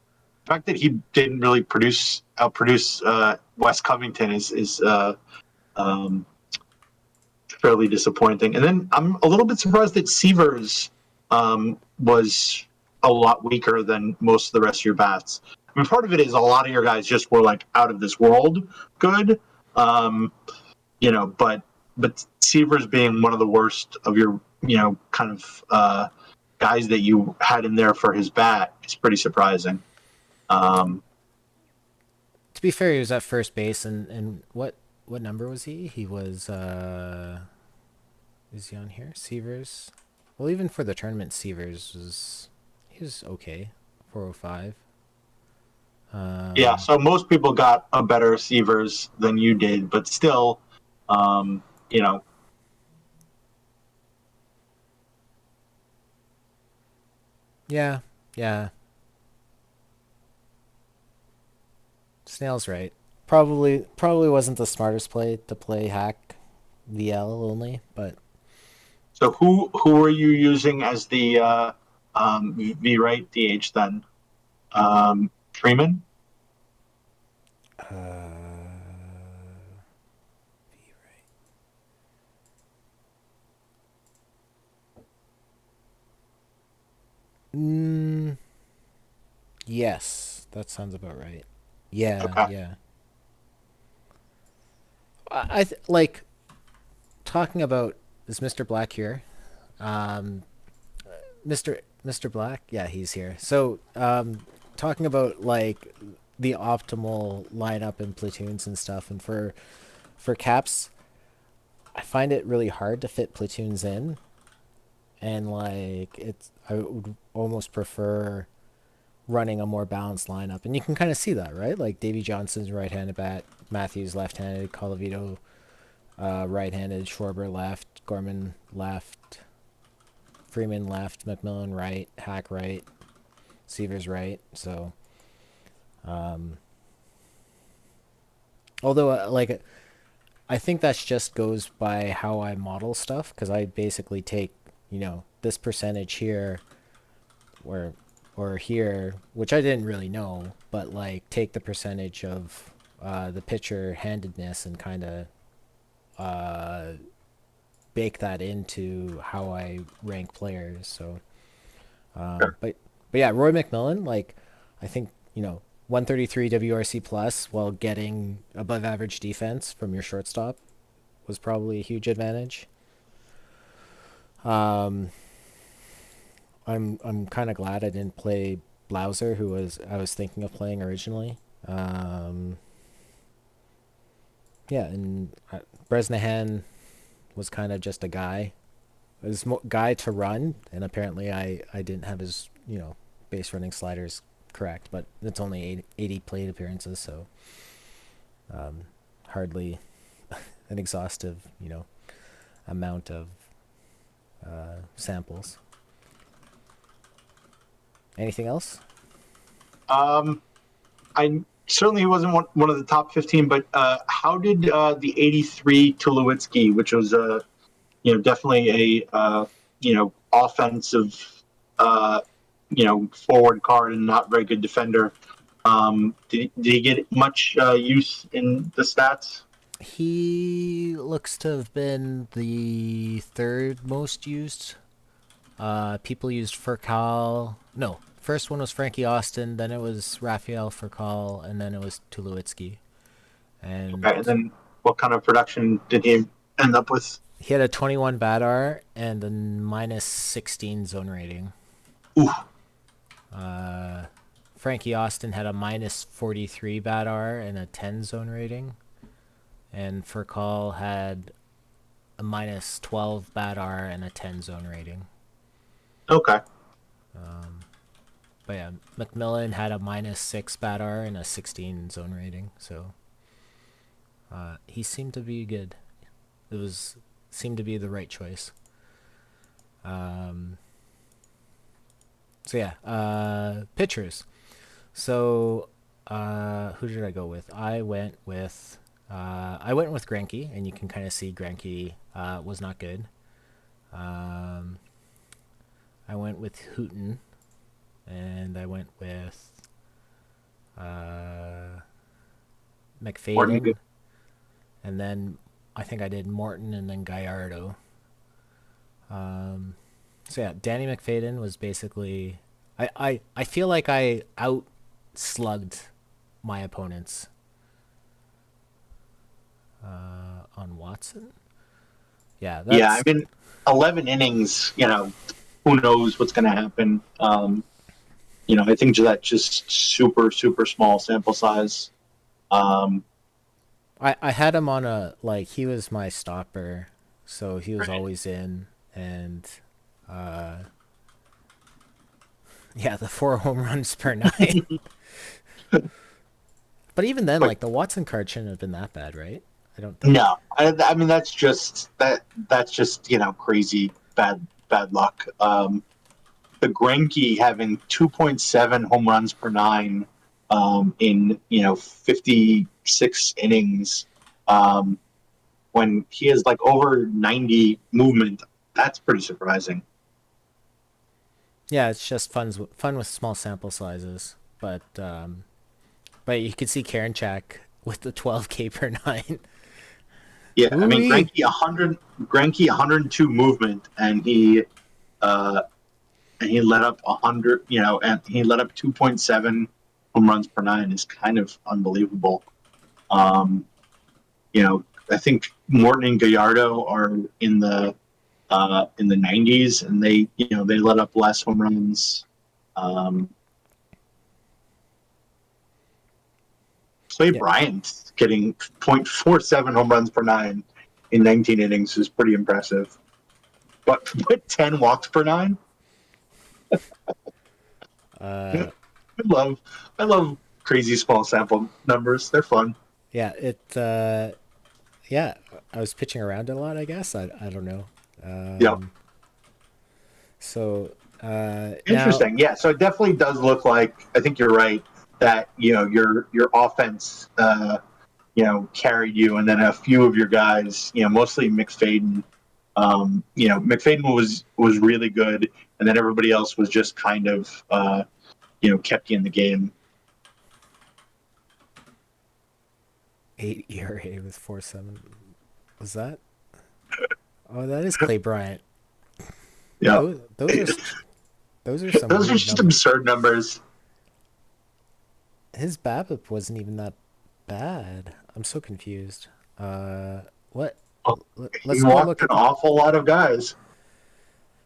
fact that he didn't really outproduce Wes Covington is um, fairly disappointing. And then I'm a little bit surprised that Sievers was a lot weaker than most of the rest of your bats. I mean, part of it is a lot of your guys just were like out of this world good, um, but Sievers being one of the worst of your kind of guys that you had in there for his bat is pretty surprising. Um, To be fair, he was at first base, and what number was he? He was is he on here? Sievers. Well, even for the tournament, Sievers was he was okay. 405. Yeah, Um, so most people got a better receivers than you did, but still, um, you know, yeah, yeah. Snail's right. Probably wasn't the smartest play to play hack VL only, but so who are you using as the V right DH then? Freeman. mm, yes, that sounds about right. Yeah, Okay. yeah. Like talking about is Mr. Black here? Um, Mr. Black, yeah, he's here. So, talking about like the optimal lineup and platoons and stuff, and for caps, I find it really hard to fit platoons in, and like it's I would almost prefer running a more balanced lineup, and you can kind of see that, right? Like Davy Johnson's right-handed bat, Matthews left-handed, Colavito right-handed, Schwarber left, Gorman left, Freeman left, McMillan right, Hack right, Seavers right. So, um, although like I think that's just goes by how I model stuff because I basically take this percentage here or here, which I didn't really know, but like take the percentage of the pitcher handedness and kind of uh, bake that into how I rank players. So, Sure. but yeah, Roy McMillan, like I think 133 WRC plus while getting above average defense from your shortstop was probably a huge advantage. Um, I'm kind of glad I didn't play Blauser, who I was thinking of playing originally. Um, Yeah, and Bresnahan was kind of just a guy. It was guy to run, and apparently I didn't have his base running sliders correct, but it's only 80 plate appearances, so hardly an exhaustive amount of samples. Anything else? Um, I certainly wasn't one of the top 15, but how did the 83 Tulowitzki, which was definitely a offensive forward card and not very good defender, did he get much use in the stats? He looks to have been the third most used. People used Furcal. No, first one was Frankie Austin, then it was Raphael Furcal, and then it was Tulowitzki. And Okay, and then what kind of production did he end up with? he had a 21 BADR and a minus 16 zone rating. Ooh, Frankie Austin had a minus 43 BADR and a 10 zone rating. And Furcal had a minus 12 BADR and a 10 zone rating. okay. But yeah, McMillan had a minus 6 BADR and a 16 zone rating. So he seemed to be good. It was seemed to be the right choice. So yeah, pitchers. So who did I go with? I went with Greinke, and you can kind of see Greinke was not good. Um, I went with Hooten, and I went with uh, Morton, McFadden, and then I think I did Morton and then Gallardo. So yeah, Danny McFadden was basically. I feel like I outslugged my opponents on Watson. Yeah, yeah, I that's mean, 11 innings. Who knows what's going to happen? I think that's just super super small sample size. Um, I had him on a like he was my stopper, so he was right. always in, and yeah, the 4 home runs per nine. But even then, But like the Watson card shouldn't have been that bad, right? I don't think. no, I mean that's just crazy bad luck. The Greinke having 2.7 home runs per nine in 56 innings, um, when he has like over 90 movement, that's pretty surprising. Yeah, it's just fun with small sample sizes, but you could see Karen Check with the 12K per nine. Yeah, I mean Ooh. Greinke 102 movement, uh, and he let up 100, and he let up 2.7 home runs per nine is kind of unbelievable. Um, I think Morton and Gallardo are in the 90s, and they let up less home runs. Um, Clay Yeah, Bryant getting 0.47 home runs per nine in 19 innings is pretty impressive. But 10 walks per nine. uh, I love I love crazy small sample numbers. They're fun. yeah, yeah, I was pitching around it a lot. I guess I don't know. Yep. So now, Interesting. Yeah. So it definitely does look like, I think you're right, that your offense carried you, and then a few of your guys, mostly McFadden. McFadden was really good, and then everybody else was just kind of kept you in the game. 8 ERA with 4.7. Was that? Oh, that is Clay Bryant. Yeah. Those are some Those are weird just numbers. absurd numbers. His BABIP wasn't even that bad. I'm so confused. What? He Let's go walked look an at the. awful lot of guys.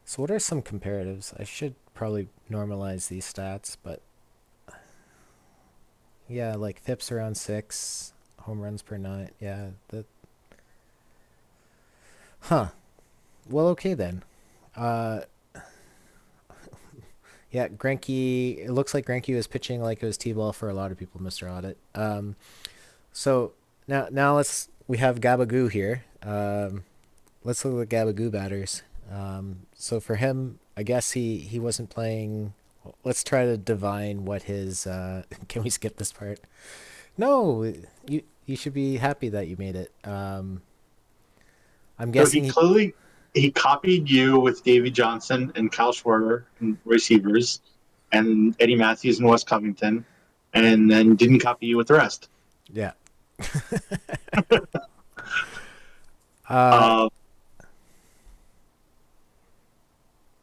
So what are some comparatives? I should probably normalize these stats, but yeah, like FIPS around 6, home runs per nine. Yeah. That. Huh. Well, okay then. Uh, yeah, Greinke. It looks like Greinke was pitching like it was T-ball for a lot of people, Mr. Audit. So now we have Gabagoo here. Let's look at the Gabagoo batters. So for him, I guess he wasn't playing. Let's try to divine what his. Can we skip this part? No, you should be happy that you made it. I'm So guessing he. he copied you with Davey Johnson and Kyle Schwarber in receivers, and Eddie Matthews and Wes Covington, and then didn't copy you with the rest. Yeah. Uh, Uh,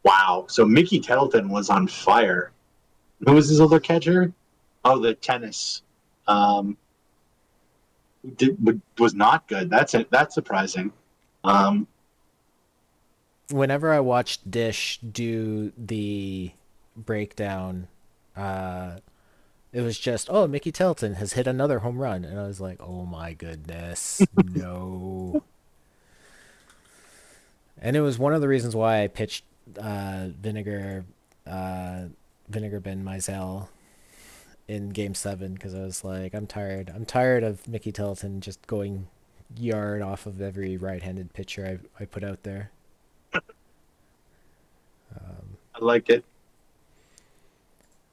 wow. So Mickey Tettleton was on fire. Who was his other catcher? Oh, the tennis. Um, was not good. That's surprising. Um, Whenever I watched Dish do the breakdown, uh, it was just, oh, Mickey Telton has hit another home run, and I was like, oh my goodness, no. And it was one of the reasons why I pitched Vinegar, uh, Vinegar Ben Mizell in Game 7 because I was like, I'm tired. I'm tired of Mickey Telton just going yard off of every right-handed pitcher I put out there. I like it.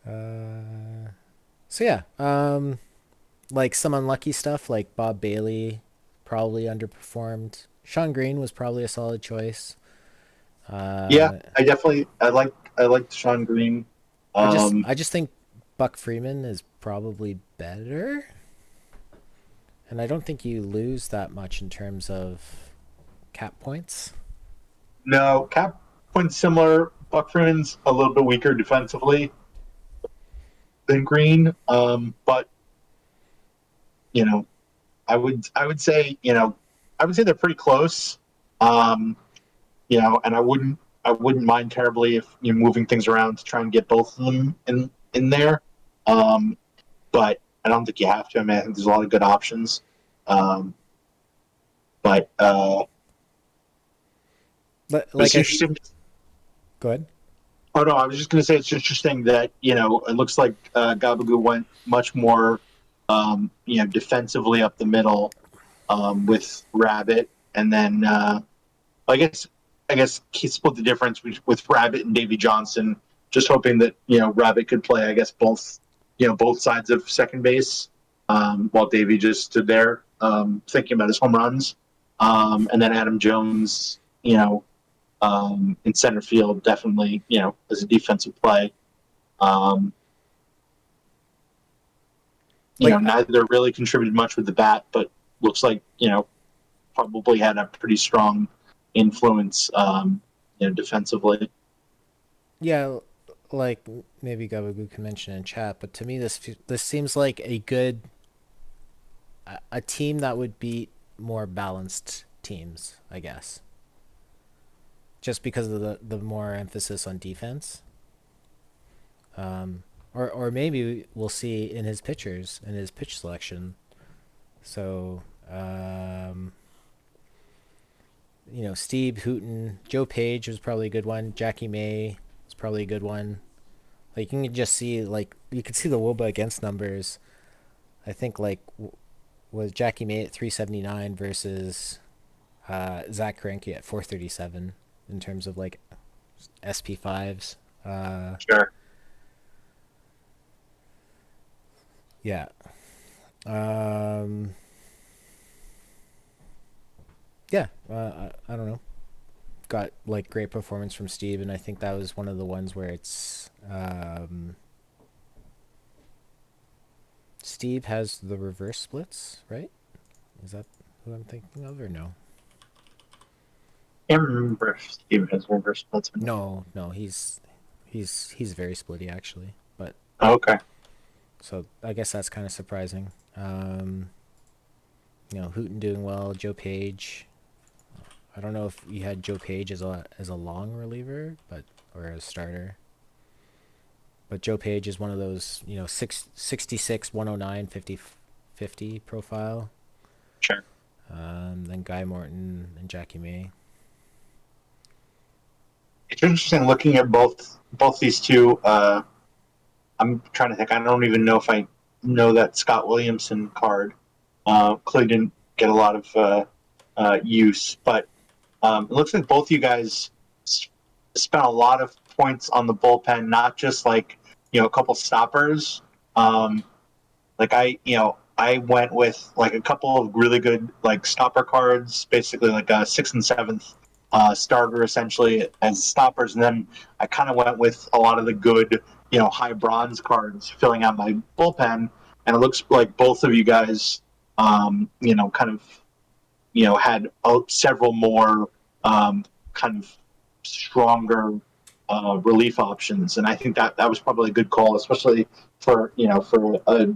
Uh, so yeah, like some unlucky stuff, like Bob Bailey probably underperformed. Sean Green was probably a solid choice. Yeah, Uh, I like Sean Green. I just think Buck Freeman is probably better, and I don't think you lose that much in terms of cap points. No, Cap went similar. Buck Freeman's a little bit weaker defensively than Green, but you know, I would say I would say they're pretty close. Um, and I wouldn't mind terribly if you're moving things around to try and get both of them in there. Um, but I don't think you have to. I mean, I think there's a lot of good options. Um, but Like it's I interesting. go ahead. Oh no, I was just going to say it's interesting that it looks like Gabagoo went much more defensively up the middle with Rabbit, and then I guess he split the difference with Rabbit and Davy Johnson, just hoping that Rabbit could play both both sides of second base, while Davy just stood there thinking about his home runs, and then Adam Jones in center field definitely as a defensive play. Um, Like Neither really contributed much with the bat, but looks like probably had a pretty strong influence defensively. yeah, like maybe Gabagoo can mention in chat, but to me this seems like a good a team that would beat more balanced teams, I guess. Just because of the more emphasis on defense. Or maybe we'll see in his pitchers in his pitch selection. So Steve Hooten, Joe Page was probably a good one. Jackie May was probably a good one. Like you can just see you could see the WOBA against numbers. I think was Jackie May at 379 versus Zach Greinke at 437 in terms of like SP5s. Sure. Yeah. Um, yeah. I don't know. Got like great performance from Steve, and I think that was one of the ones where it's Steve has the reverse splits, right? Is that who I'm thinking of, or no? I can't remember if Steve has reverse splits or not. No. He's very splitty actually, but Oh, okay. so I guess that's kind of surprising. Hooten doing well. Joe Page. I don't know if you had Joe Page as a long reliever, or a starter. But Joe Page is one of those 66, 109, 50 profile. Sure. Then Guy Morton and Jackie May. It's interesting looking at both these two. I'm trying to think. I don't even know if I know that Scott Williamson card. Clearly didn't get a lot of use, but it looks like both you guys spent a lot of points on the bullpen, not just like a couple stoppers. Um, like I went with like a couple of really good like stopper cards, basically like a sixth and seventh starter essentially as stoppers, and then I kind of went with a lot of the good high bronze cards filling out my bullpen, and it looks like both of you guys kind of had several more kind of stronger relief options, and I think that was probably a good call, especially for a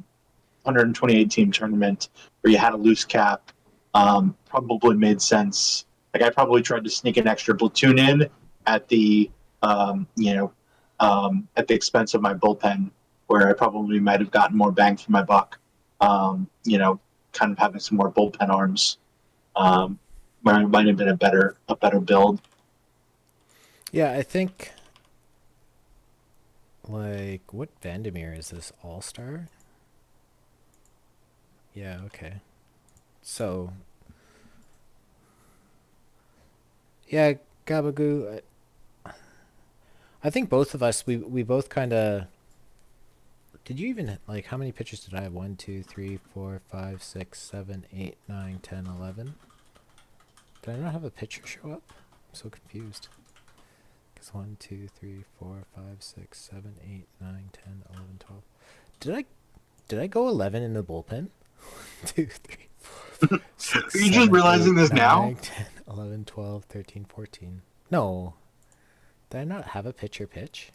128 team tournament where you had a loose cap. Probably made sense. Like I probably tried to sneak an extra platoon in at the at the expense of my bullpen, where I probably might have gotten more bang for my buck. Kind of having some more bullpen arms might have been a better build. Yeah, I think like what Vandermeer is this All Star? Yeah, okay. So yeah, Gabagoo. I think both of us we both kind of. Did you even like how many pitchers did I have? 1, 2, 3, 4, 5, 6, 7, 8, 9, 10, 11. Did I not have a pitcher show up? I'm so confused. Because 1, 2, 3, 4, 5, 6, 7, 8, 9, 10, 11, 12. Did I go 11 in the bullpen? 2, 3, 4, 6, Are you just 7, 8, realizing this now? 9, 10, 11, 12, 13, 14. No. Did I not have a pitcher pitch?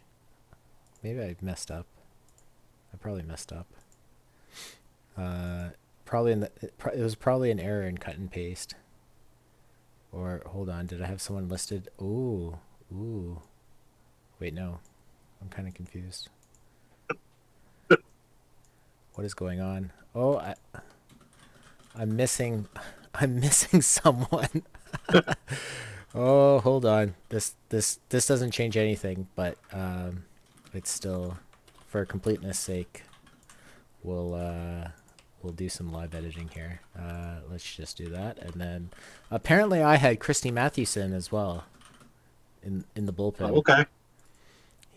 Maybe I messed up. I probably messed up. Probably it was probably an error in cut and paste. Or hold on, did I have someone listed? Ooh. Wait, no. I'm kind of confused. What is going on? Oh, I'm missing. I'm missing someone. Oh, hold on. This doesn't change anything, but it's still, for completeness sake, we'll do some live editing here. Let's just do that, and then apparently I had Christy Mathewson as well in the bullpen. Okay.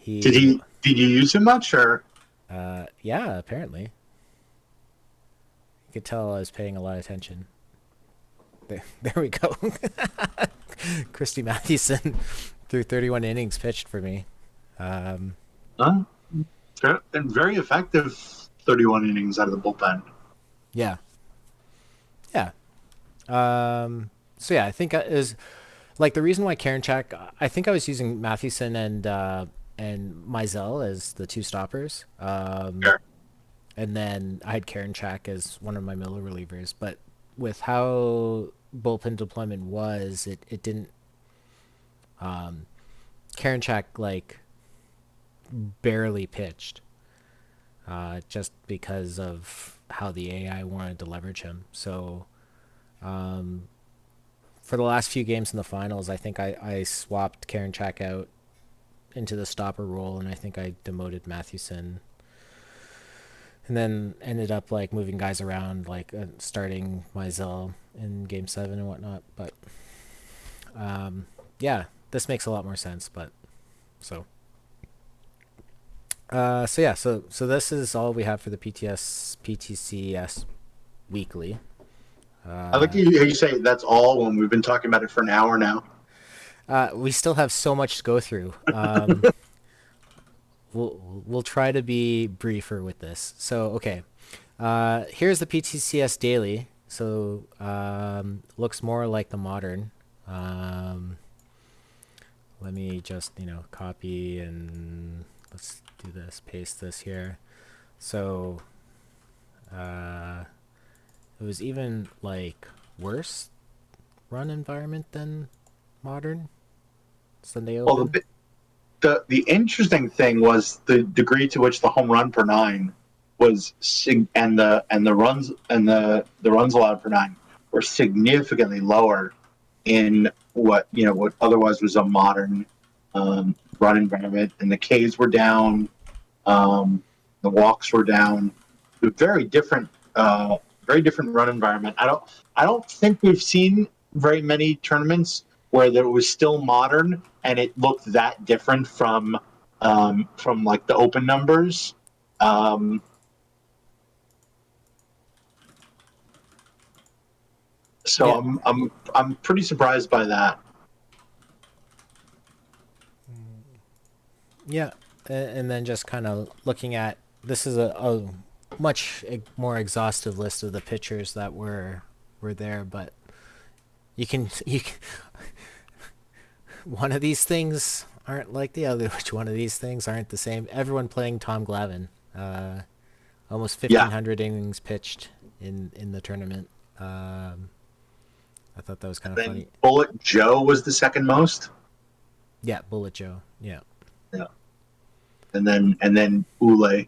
Did He, he? Did you use him much or? yeah, apparently you could tell I was paying a lot of attention. There we go. Christy Mathewson threw 31 innings pitched for me. Um, Huh? And very effective 31 innings out of the bullpen. yeah, yeah. So yeah, I think it was like the reason why Karen Chak. I think I was using Mathewson and Mizell as the two stoppers. Sure. And then I had Karen Chak as one of my middle relievers. But with how bullpen deployment was, it didn't. Karen Chak like barely pitched, just because of how the AI wanted to leverage him. So for the last few games in the finals, I think I swapped Karen Chak out into the stopper role, and I think I demoted Mathewson, and then ended up like moving guys around, like starting Mizell in Game 7 and whatnot. But yeah, this makes a lot more sense. But so. So yeah, so this is all we have for the PTCS weekly. I like to hear you say that's all when we've been talking about it for an hour now. We still have so much to go through. We'll try to be briefer with this. So okay, here's the PTCS daily. So looks more like the modern. Let me just copy and let's do this. Paste this here. So it was even like worse run environment than modern Sunday Well, Open. the interesting thing was the degree to which the home run per nine was and the runs and the runs allowed per nine were significantly lower in what otherwise was a modern run environment, and the Ks were down, um, the walks were down. Very different, very different run environment. I don't think we've seen very many tournaments where there was still modern and it looked that different from like the open numbers. Um, so Yeah, I'm pretty surprised by that. yeah, and then just kind of looking at this is a much more exhaustive list of the pitchers that were there, but you can, one of these things aren't like the other, which one of these things aren't the same. Everyone playing Tom Glavine, almost Yeah, 1,500 innings pitched in the tournament. Um, I thought that was kind of then funny. Bullet Joe was the second most. Yeah, Bullet Joe. Yeah, Yeah, and then Ule.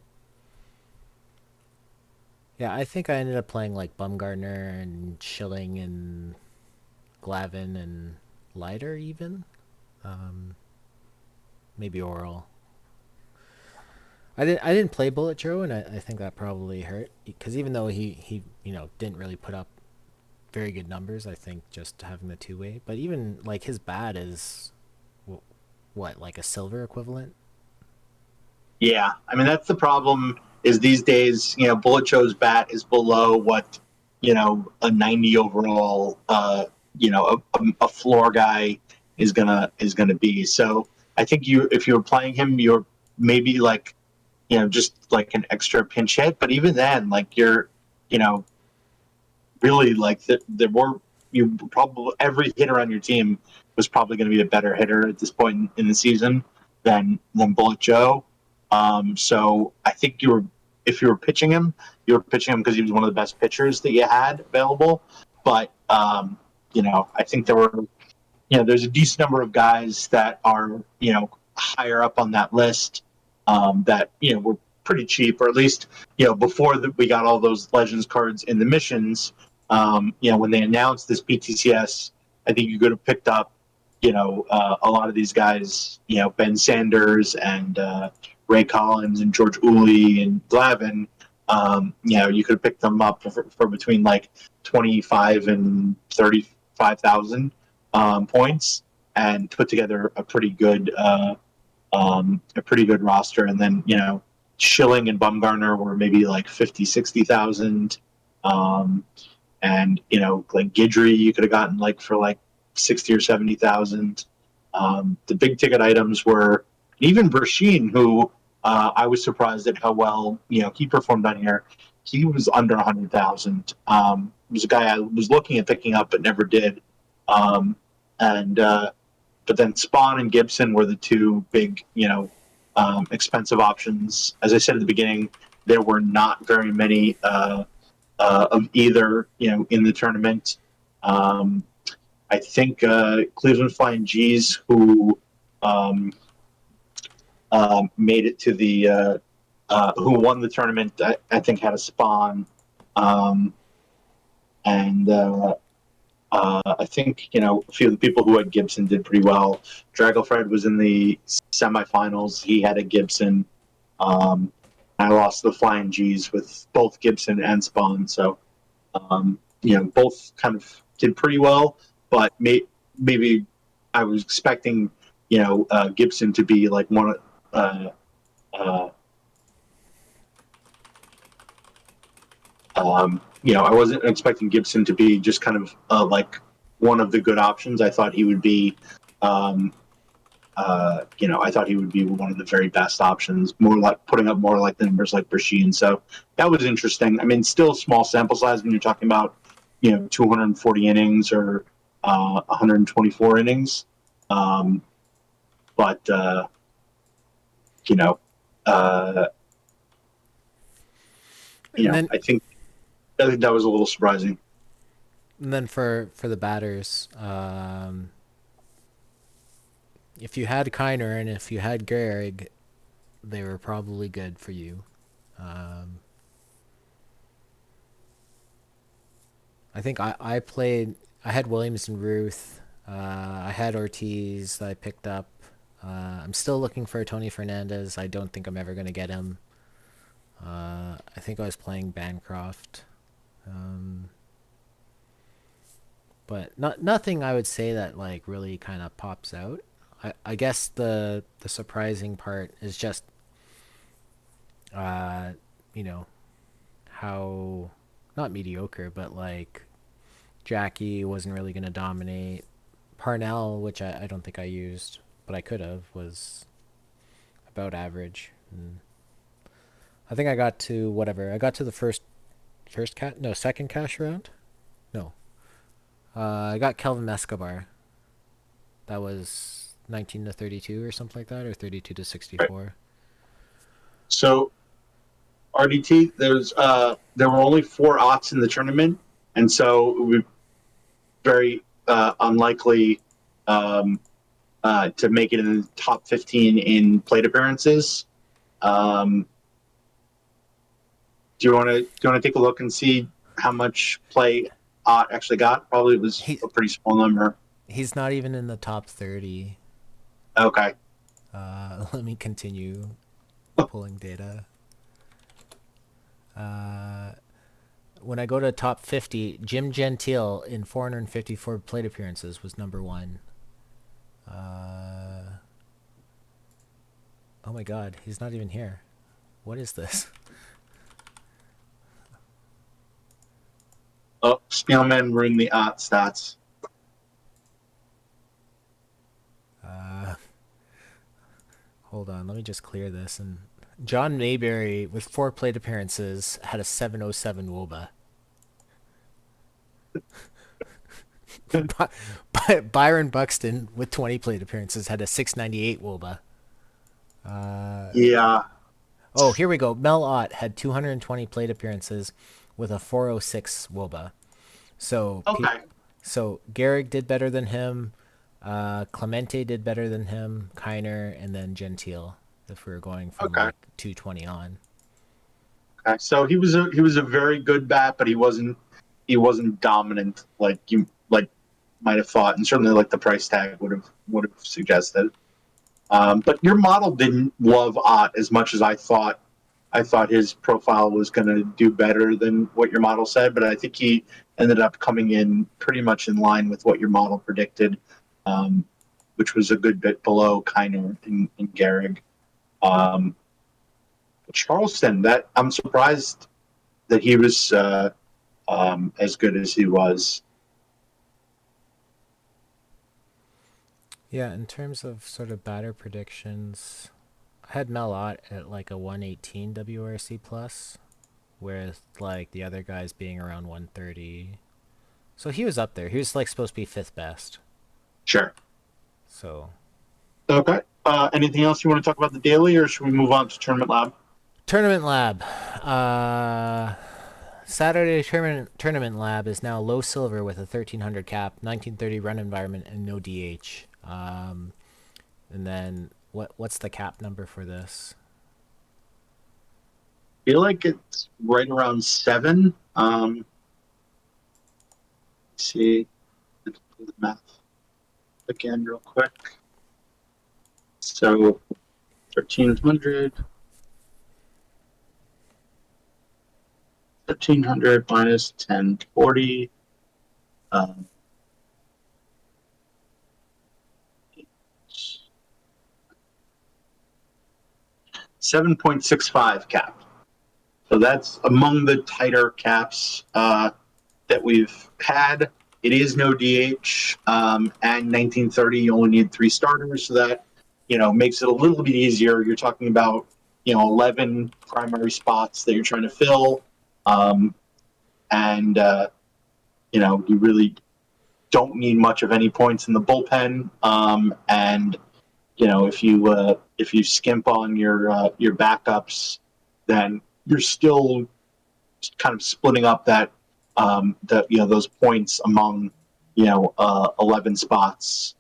yeah. I think I ended up playing like Bumgarner and Schilling and Glavin and Leiter even. Um, Maybe Oral. I didn't play Bullet Joe, and I think that probably hurt because even though he didn't really put up very good numbers, I think just having the two way. But even like his bat is what, like a silver equivalent. Yeah, I mean that's the problem. Is these days, Bullet Joe's bat is below what a 90 overall, a floor guy is gonna be. So I think if you were playing him, you're maybe like just like an extra pinch hit. But even then, like you're you know really like there were you probably every hitter on your team was probably going to be a better hitter at this point in the season than Bullet Joe. So I think if you were pitching him, you were pitching him because he was one of the best pitchers that you had available. But I think there's a decent number of guys that are higher up on that list that were pretty cheap, or at least before we got all those Legends cards in the missions. When they announced this BTCS, I think you could have picked up a lot of these guys, Ben Sanders and Ray Collins and George Uli and Glavin. You could have picked them up for between like 25 and 35,000 points and put together a pretty good roster. And then Schilling and Bumgarner were maybe like 50, 60,000. Um, and like Gidry, you could have gotten like for like 60 or 70,000. The big ticket items were even Brashin, who I was surprised at how well he performed on here. He was under 100,000. He was a guy I was looking at picking up but never did. And But then Spawn and Gibson were the two big expensive options. As I said at the beginning, there were not very many of either in the tournament. Um, I think Cleveland Flying G's, who um, made it to who won the tournament, I think had a Spawn, um, and I think a few of the people who had Gibson did pretty well. Draglefred was in the semifinals. He had a Gibson. Um, I lost the Flying G's with both Gibson and Spawn, so both kind of did pretty well. But maybe I was expecting Gibson to be like one of uh, I wasn't expecting Gibson to be just kind of like one of the good options. I thought he would be, I thought he would be one of the very best options, more like putting up more like the numbers like Brashean. So that was interesting. I mean, still small sample size when you're talking about 240 innings or 124 innings, um, but you know, uh, And then I think that was a little surprising. for the batters, if you had Kiner and if you had Gehrig, they were probably good for you. Um, I think I played. I had Williams and Ruth. I had Ortiz that I picked up. I'm still looking for Tony Fernandez. I don't think I'm ever gonna get him. I think I was playing Bancroft, um, but nothing I would say that like really kind of pops out. I guess the surprising part is just uh, you know how not mediocre, but like Jackie wasn't really gonna dominate. Parnell, which I don't think I used, but I could have, was about average. And I think I got to whatever. I got to the first cat no second cash round. No, I got Kelvin Escobar. That was 19 to 32 or something like that, or 32 to Right. 64. So RDT, there were only four aughts in the tournament, and so it would be very unlikely um, to make it in the top 15 in plate appearances. Um, do you want to take a look and see how much play Ott actually got? Probably it was He a pretty small number. he's not even in the top 30. Okay. Let me continue pulling data. Uh, when I go to top 50, Jim Gentile in 454 plate appearances was number one. Uh, oh my God, he's not even here. What is this? Oh, Spielman ruined the Ott stats. Uh, hold on, let me just clear this. And John Mayberry with four plate appearances had a 707 WOBA. Byron Buxton with 20 plate appearances had a 698 WOBA. Uh, Yeah. oh, here we go. Mel Ott had 220 plate appearances with a 406 WOBA. So Okay. so Gehrig did better than him. Clemente did better than him. Kiner and then Gentile. If we were going from Okay. like 220 on. Okay. So he was a very good bat, but he wasn't dominant like you like might have thought, and certainly like the price tag would have suggested. But your model didn't love Ott as much as I thought. I thought his profile was going to do better than what your model said, but I think he ended up coming in pretty much in line with what your model predicted, um, which was a good bit below Kiner and Gehrig. Um, Charleston, that I'm surprised that he was as good as he was. Yeah, in terms of sort of batter predictions, I had Mel Ott at like a 118 WRC plus, with like the other guys being around 130. So he was up there. He was like supposed to be fifth best. Sure. So Okay. Anything else you want to talk about the daily, or should we move on to Tournament Lab? Tournament Lab. Saturday tournament lab is now low silver with a 1300 cap, 1930 run environment, and no DH. And then what's the cap number for this? I feel like it's right around 7. Let's see. Let's do the math again real quick. So 1300 minus 1040. Um, 7.65 cap. So that's among the tighter caps that we've had. It is no DH, and 1930 you only need 3 starters, so that makes it a little bit easier. You're talking about 11 primary spots that you're trying to fill, and you really don't need much of any points in the bullpen. And if you skimp on your backups, then you're still kind of splitting up those points among 11 spots.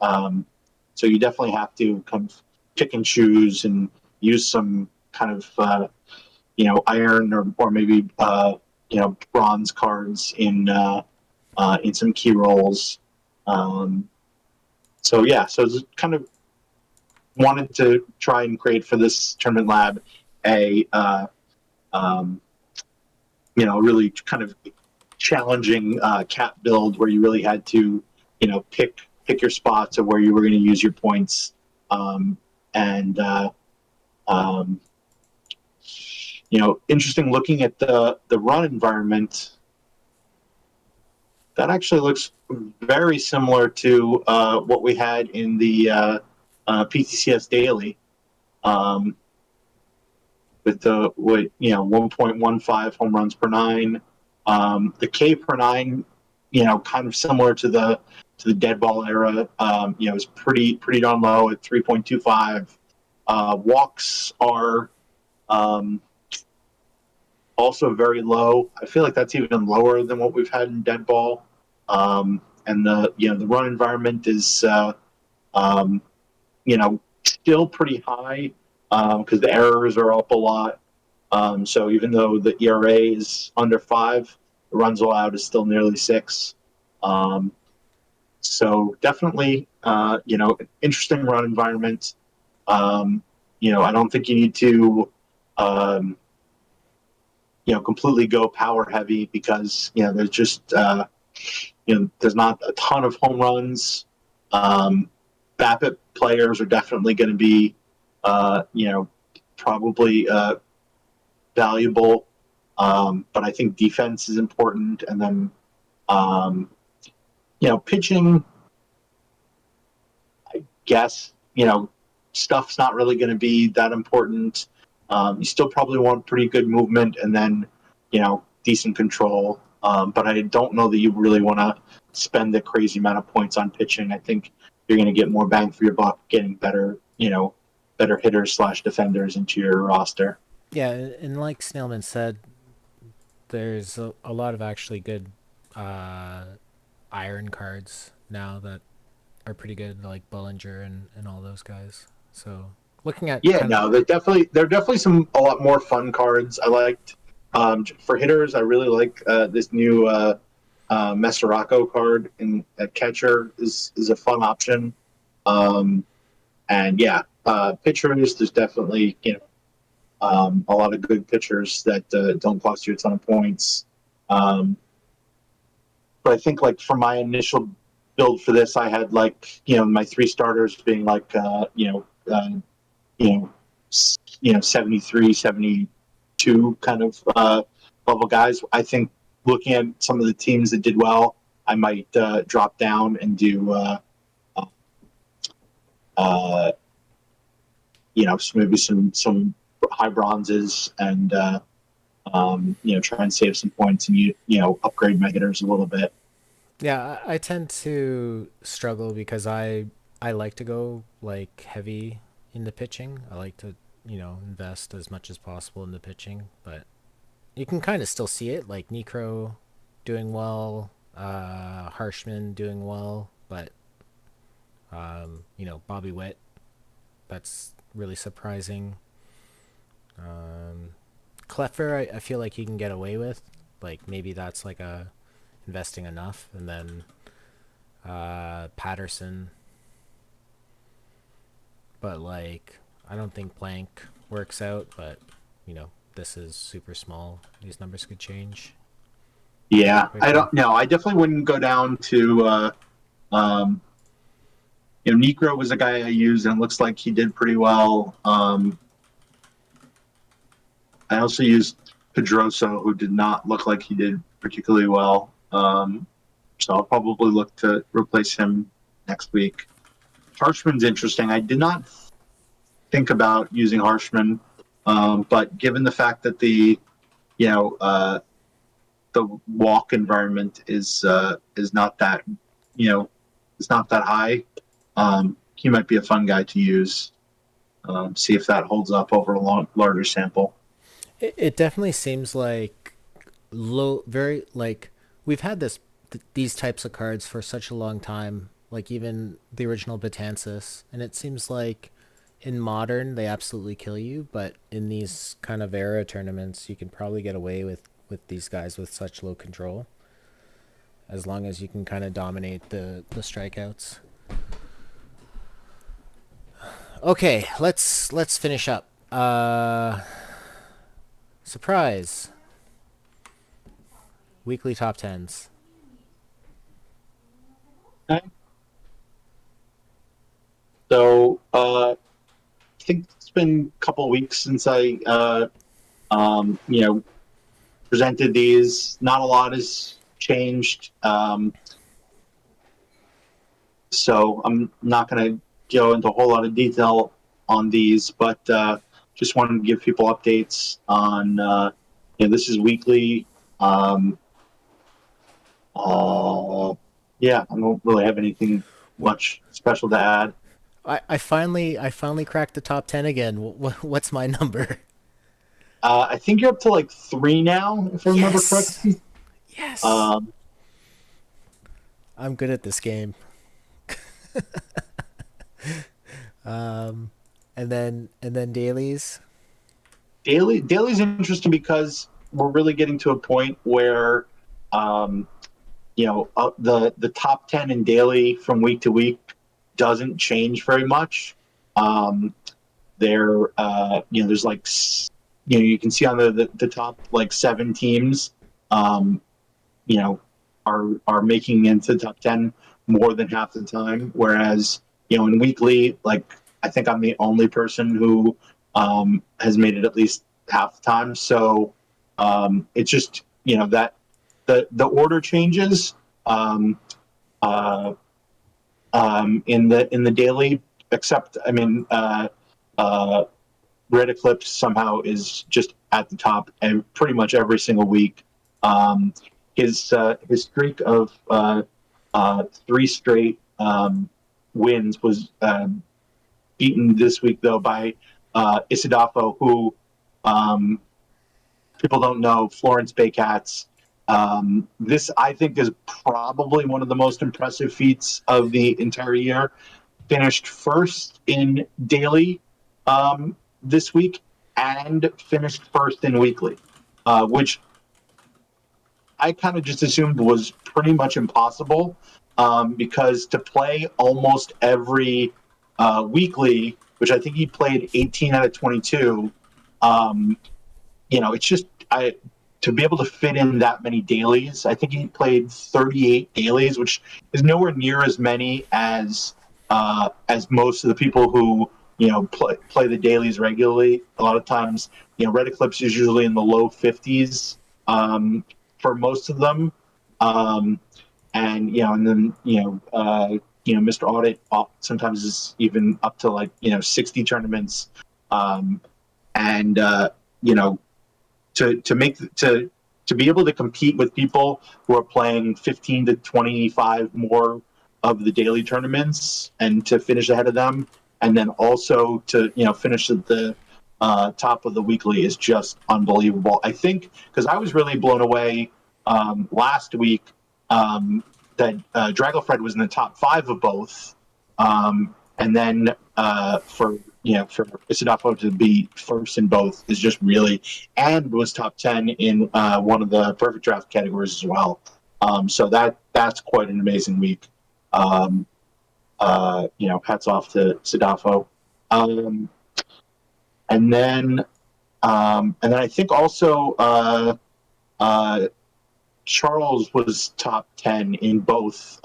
So you definitely have to kind of pick and choose and use some kind of iron or maybe bronze cards in some key roles. Um, so yeah, so it's kind of wanted to try and create for this tournament lab a um, really kind of challenging cap build where you really had to pick your spots of where you were going to use your points, and um, interesting looking at the run environment. That actually looks very similar to what we had in the PTCS daily, um, with the 1.15 home runs per nine. The K per nine, kind of similar to the dead ball era. Is pretty darn low at 3.25. Walks are um, also very low. I feel like that's even lower than what we've had in dead ball. And the run environment is um, still pretty high because the errors are up a lot. So even though the ERA is under 5, the runs allowed is still nearly 6. Um, so definitely, interesting run environment. I don't think you need to, um, completely go power heavy because there's just there's not a ton of home runs. BABIP players are definitely going to be, probably valuable. But I think defense is important, and then pitching. I guess stuff's not really going to be that important. You still probably want pretty good movement, and then decent control. But I don't know that you really want to spend a crazy amount of points on pitching. I think you're going to get more bang for your buck getting better, better hitters slash defenders into your roster. Yeah, and like Snailman said, there's a lot of actually good uh, iron cards now that are pretty good, like Bullinger and all those guys. So looking at Yeah, kind of no, there are definitely some a lot more fun cards. I liked for hitters. I really like this new Mesoraco card in at catcher is a fun option. Um, and yeah, pitchers. There's definitely a lot of good pitchers that don't cost you a ton of points. Um, but I think like for my initial build for this, I had like my 3 starters being like you know, 73, 72 kind of level guys. I think looking at some of the teams that did well, I might drop down and do, uh, maybe some high bronzes and, try and save some points and, upgrade my hitters a little bit. yeah, I tend to struggle because I like to go like heavy in the pitching. I like to invest as much as possible in the pitching, but you can kind of still see it, like Necro doing well, Harshman doing well, but Bobby Witt, that's really surprising. Cleffer, I feel like he can get away with, like maybe that's like a investing enough, and then Patterson, but like I don't think Blank works out, but this is super small. These numbers could change Yeah, I quickly. don't know. I definitely wouldn't go down to, um, Negro was a guy I used and it looks like he did pretty well. I also used Pedroso, who did not look like he did particularly well. So I'll probably look to replace him next week. Harshman's interesting. I did not think about using Harshman, but given the fact that you know the walk environment is not that you know is not that high, he might be a fun guy to use. See if that holds up over a larger sample. It definitely seems like low, very like we've had these types of cards for such a long time. Like even the original Betances, and it seems like in modern they absolutely kill you, but in these kind of era tournaments, you can probably get away with these guys with such low control. as long as you can kind of dominate the strikeouts. Okay, let's finish up. Surprise. Weekly top tens. Okay. So I think it's been a couple of weeks since I you know, presented these. Not a lot has changed. So I'm not going to go into a whole lot of detail on these, but just wanted to give people updates on, this is weekly. Um, yeah, I don't really have anything much special to add. I finally cracked the top 10 again. What's my number? I think you're up to like three now, if I remember Yes. correctly. Yes. Um, I'm good at this game. Um, and then dailies. Daily's interesting because we're really getting to a point where um, the top 10 in daily from week to week doesn't change very much. Um, there's like you can see on the top like seven teams, um, you know, are making into the top 10 more than half the time. Whereas, in weekly, like I think I'm the only person who has made it at least half the time. So it's just, that the order changes um, uh, in the daily, except, I mean, uh, Red Eclipse somehow is just at the top and pretty much every single week. Um, his streak of three straight wins was beaten this week though by Isidafo, who um, people don't know, Florence Baycats. This I think is probably one of the most impressive feats of the entire year. Finished first in daily this week and finished first in weekly, which I kind of just assumed was pretty much impossible because to play almost every weekly, which I think he played 18 out of 22, um, it's just I to be able to fit in that many dailies. I think he played 38 dailies, which is nowhere near as many as most of the people who play the dailies regularly. A lot of times, Red Eclipse is usually in the low 50s for most of them, um, and then Mr. Audit sometimes is even up to like 60 tournaments, um, and you know to make to be able to compete with people who are playing 15 to 25 more of the daily tournaments and to finish ahead of them, and then also to finish at the top of the weekly is just unbelievable. I think because I was really blown away last week that Draglefred was in the top five of both, and then for Isidafo to be first in both is just really, and was top 10 in one of the perfect draft categories as well. So that's quite an amazing week. Hats off to Sidafo. Um, and then I think also uh, Charles was top 10 in both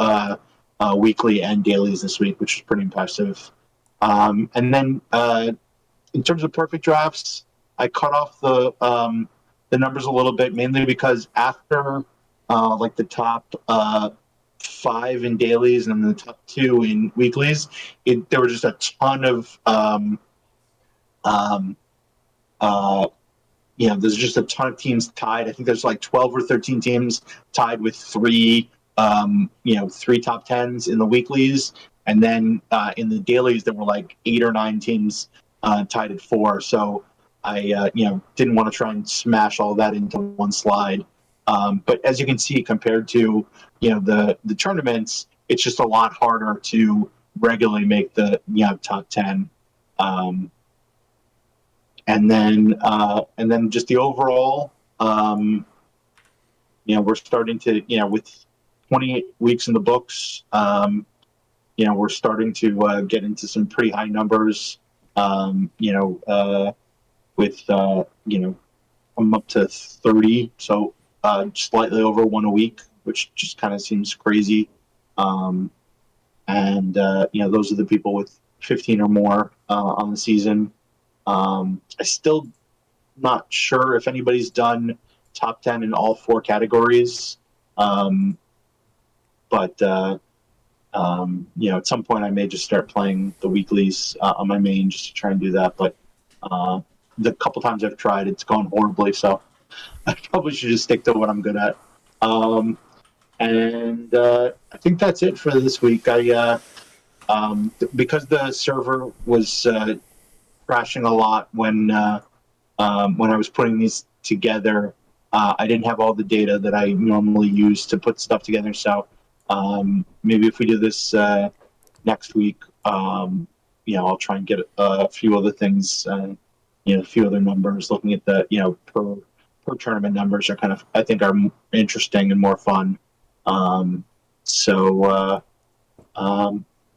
weekly and dailies this week, which is pretty impressive. And then in terms of perfect drafts, I cut off the numbers a little bit, mainly because after like the top five in dailies and then the top two in weeklies, there were just a ton of um, uh, there's just a ton of teams tied. I think there's like 12 or 13 teams tied with three top tens in the weeklies. And then in the dailies, there were like 8 or 9 teams tied at four. So I, didn't want to try and smash all that into one slide. But as you can see, compared to, the tournaments, it's just a lot harder to regularly make the, top 10. Um, and then just the overall, we're starting to with 28 weeks in the books. We're starting to get into some pretty high numbers. With I'm up to 30, so slightly over one a week, which just kind of seems crazy. Um, and those are the people with 15 or more on the season. I still not sure if anybody's done top 10 in all four categories, but at some point I may just start playing the weeklies on my main just to try and do that. But uh, the couple times I've tried, it's gone horribly. So I probably should just stick to what I'm good at. Um, and I think that's it for this week. Because the server was crashing a lot when I was putting these together. I didn't have all the data that I normally use to put stuff together. So maybe if we do this next week, I'll try and get a few other things, a few other numbers. Looking at the per tournament numbers are kind of, I think, are interesting and more fun. Um, so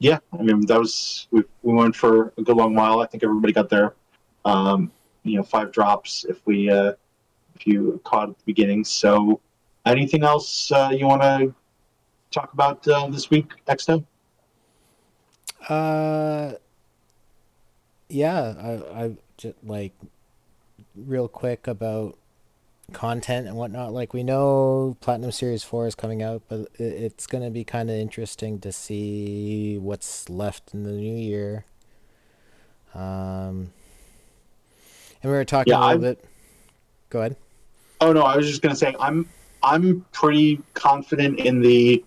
yeah, I mean that was we went for a good long while. I think everybody got their um, 5 drops if you caught at the beginning. So anything else you want to talk about this week, Exto? Uh, yeah, I just like real quick about content and whatnot. Like we know Platinum Series 4 is coming out, but it's going to be kind of interesting to see what's left in the new year. Um, and we were talking Yeah, a little bit. Go ahead. oh no, I was just going to say I'm pretty confident in the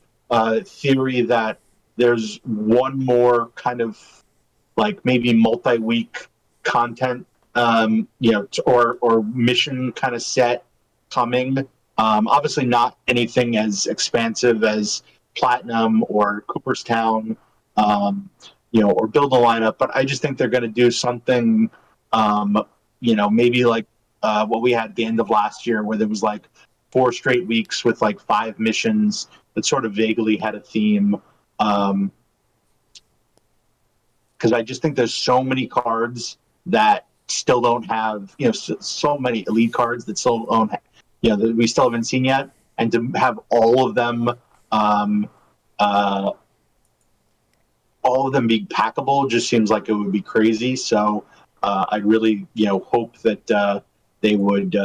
theory that there's one more kind of like maybe multi-week content, or mission kind of set coming. Obviously, not anything as expansive as Platinum or Cooperstown, or Build a Lineup, but I just think they're going to do something, maybe like what we had at the end of last year, where there was like 4 straight weeks with like 5 missions that sort of vaguely had a theme. Um, because I just think there's so many cards that still don't have, so many elite cards that still don't, that we still haven't seen yet, and to have um, uh, all of them be packable just seems like it would be crazy. So I really, hope that they would,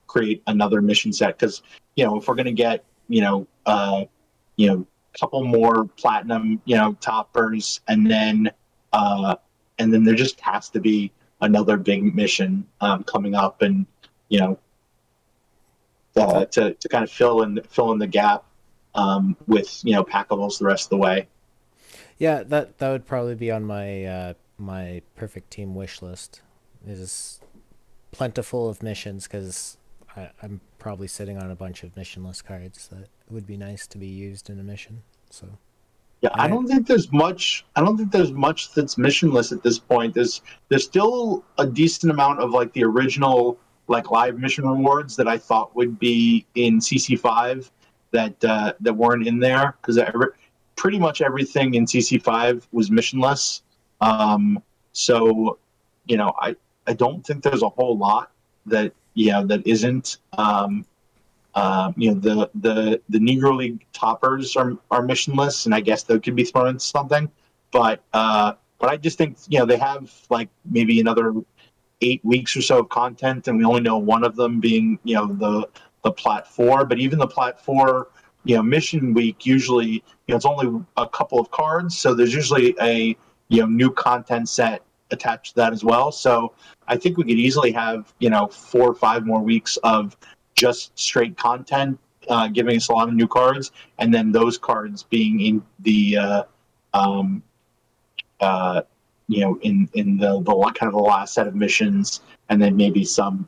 create another mission set because, if we're going to get, couple more platinum, toppers, uh, and then there just has to be another big mission coming up, and you know, to kind of fill in the gap with packables the rest of the way. Yeah, that would probably be on my my perfect team wish list. Is plentiful of missions because I'm probably sitting on a bunch of missionless cards that would be nice to be used in a mission. So Yeah, and I I don't think there's much that's missionless at this point. There's still a decent amount of like the original like live mission rewards that I thought would be in CC5 that weren't in there because pretty much everything in CC5 was missionless. Um, so I don't think there's a whole lot that isn't. The Negro League toppers are missionless, and I guess they could be thrown into something. But I just think they have like maybe another 8 weeks or so of content, and we only know one of them being the Plat 4. But even the Plat 4 mission week usually it's only a couple of cards, so there's usually a new content set attached to that as well. So I think we could easily have 4 or 5 more weeks of just straight content, giving us a lot of new cards, and then those cards being in the um, uh, in the kind of the last set of missions, and then maybe some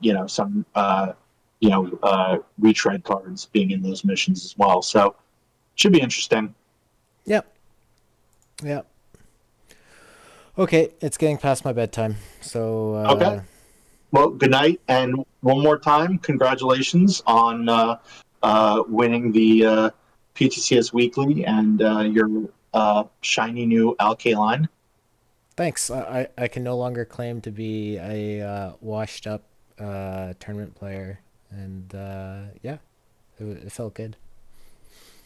retread cards being in those missions as well. So should be interesting. yep, yep. Okay, it's getting past my bedtime. So Okay. Well, good night, and one more time, congratulations on winning PTCS Weekly and your shiny new Alk line. Thanks. I can no longer claim to be a washed up tournament player, and yeah, it felt good.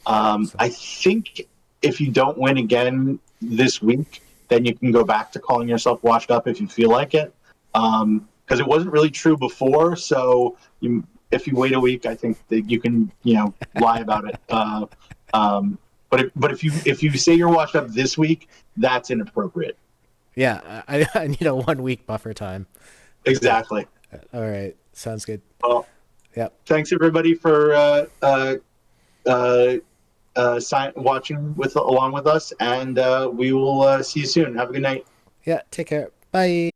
So I think if you don't win again this week, then you can go back to calling yourself washed up if you feel like it. Because it wasn't really true before. So if you wait a week, I think that you can, lie about it. But if you say you're washed up this week, that's inappropriate. yeah, I need a 1 week buffer time. Exactly. All right, sounds good. Well, Yep. thanks everybody for uh, watching with along with us, and we will see you soon. Have a good night. Yeah. Take care. Bye.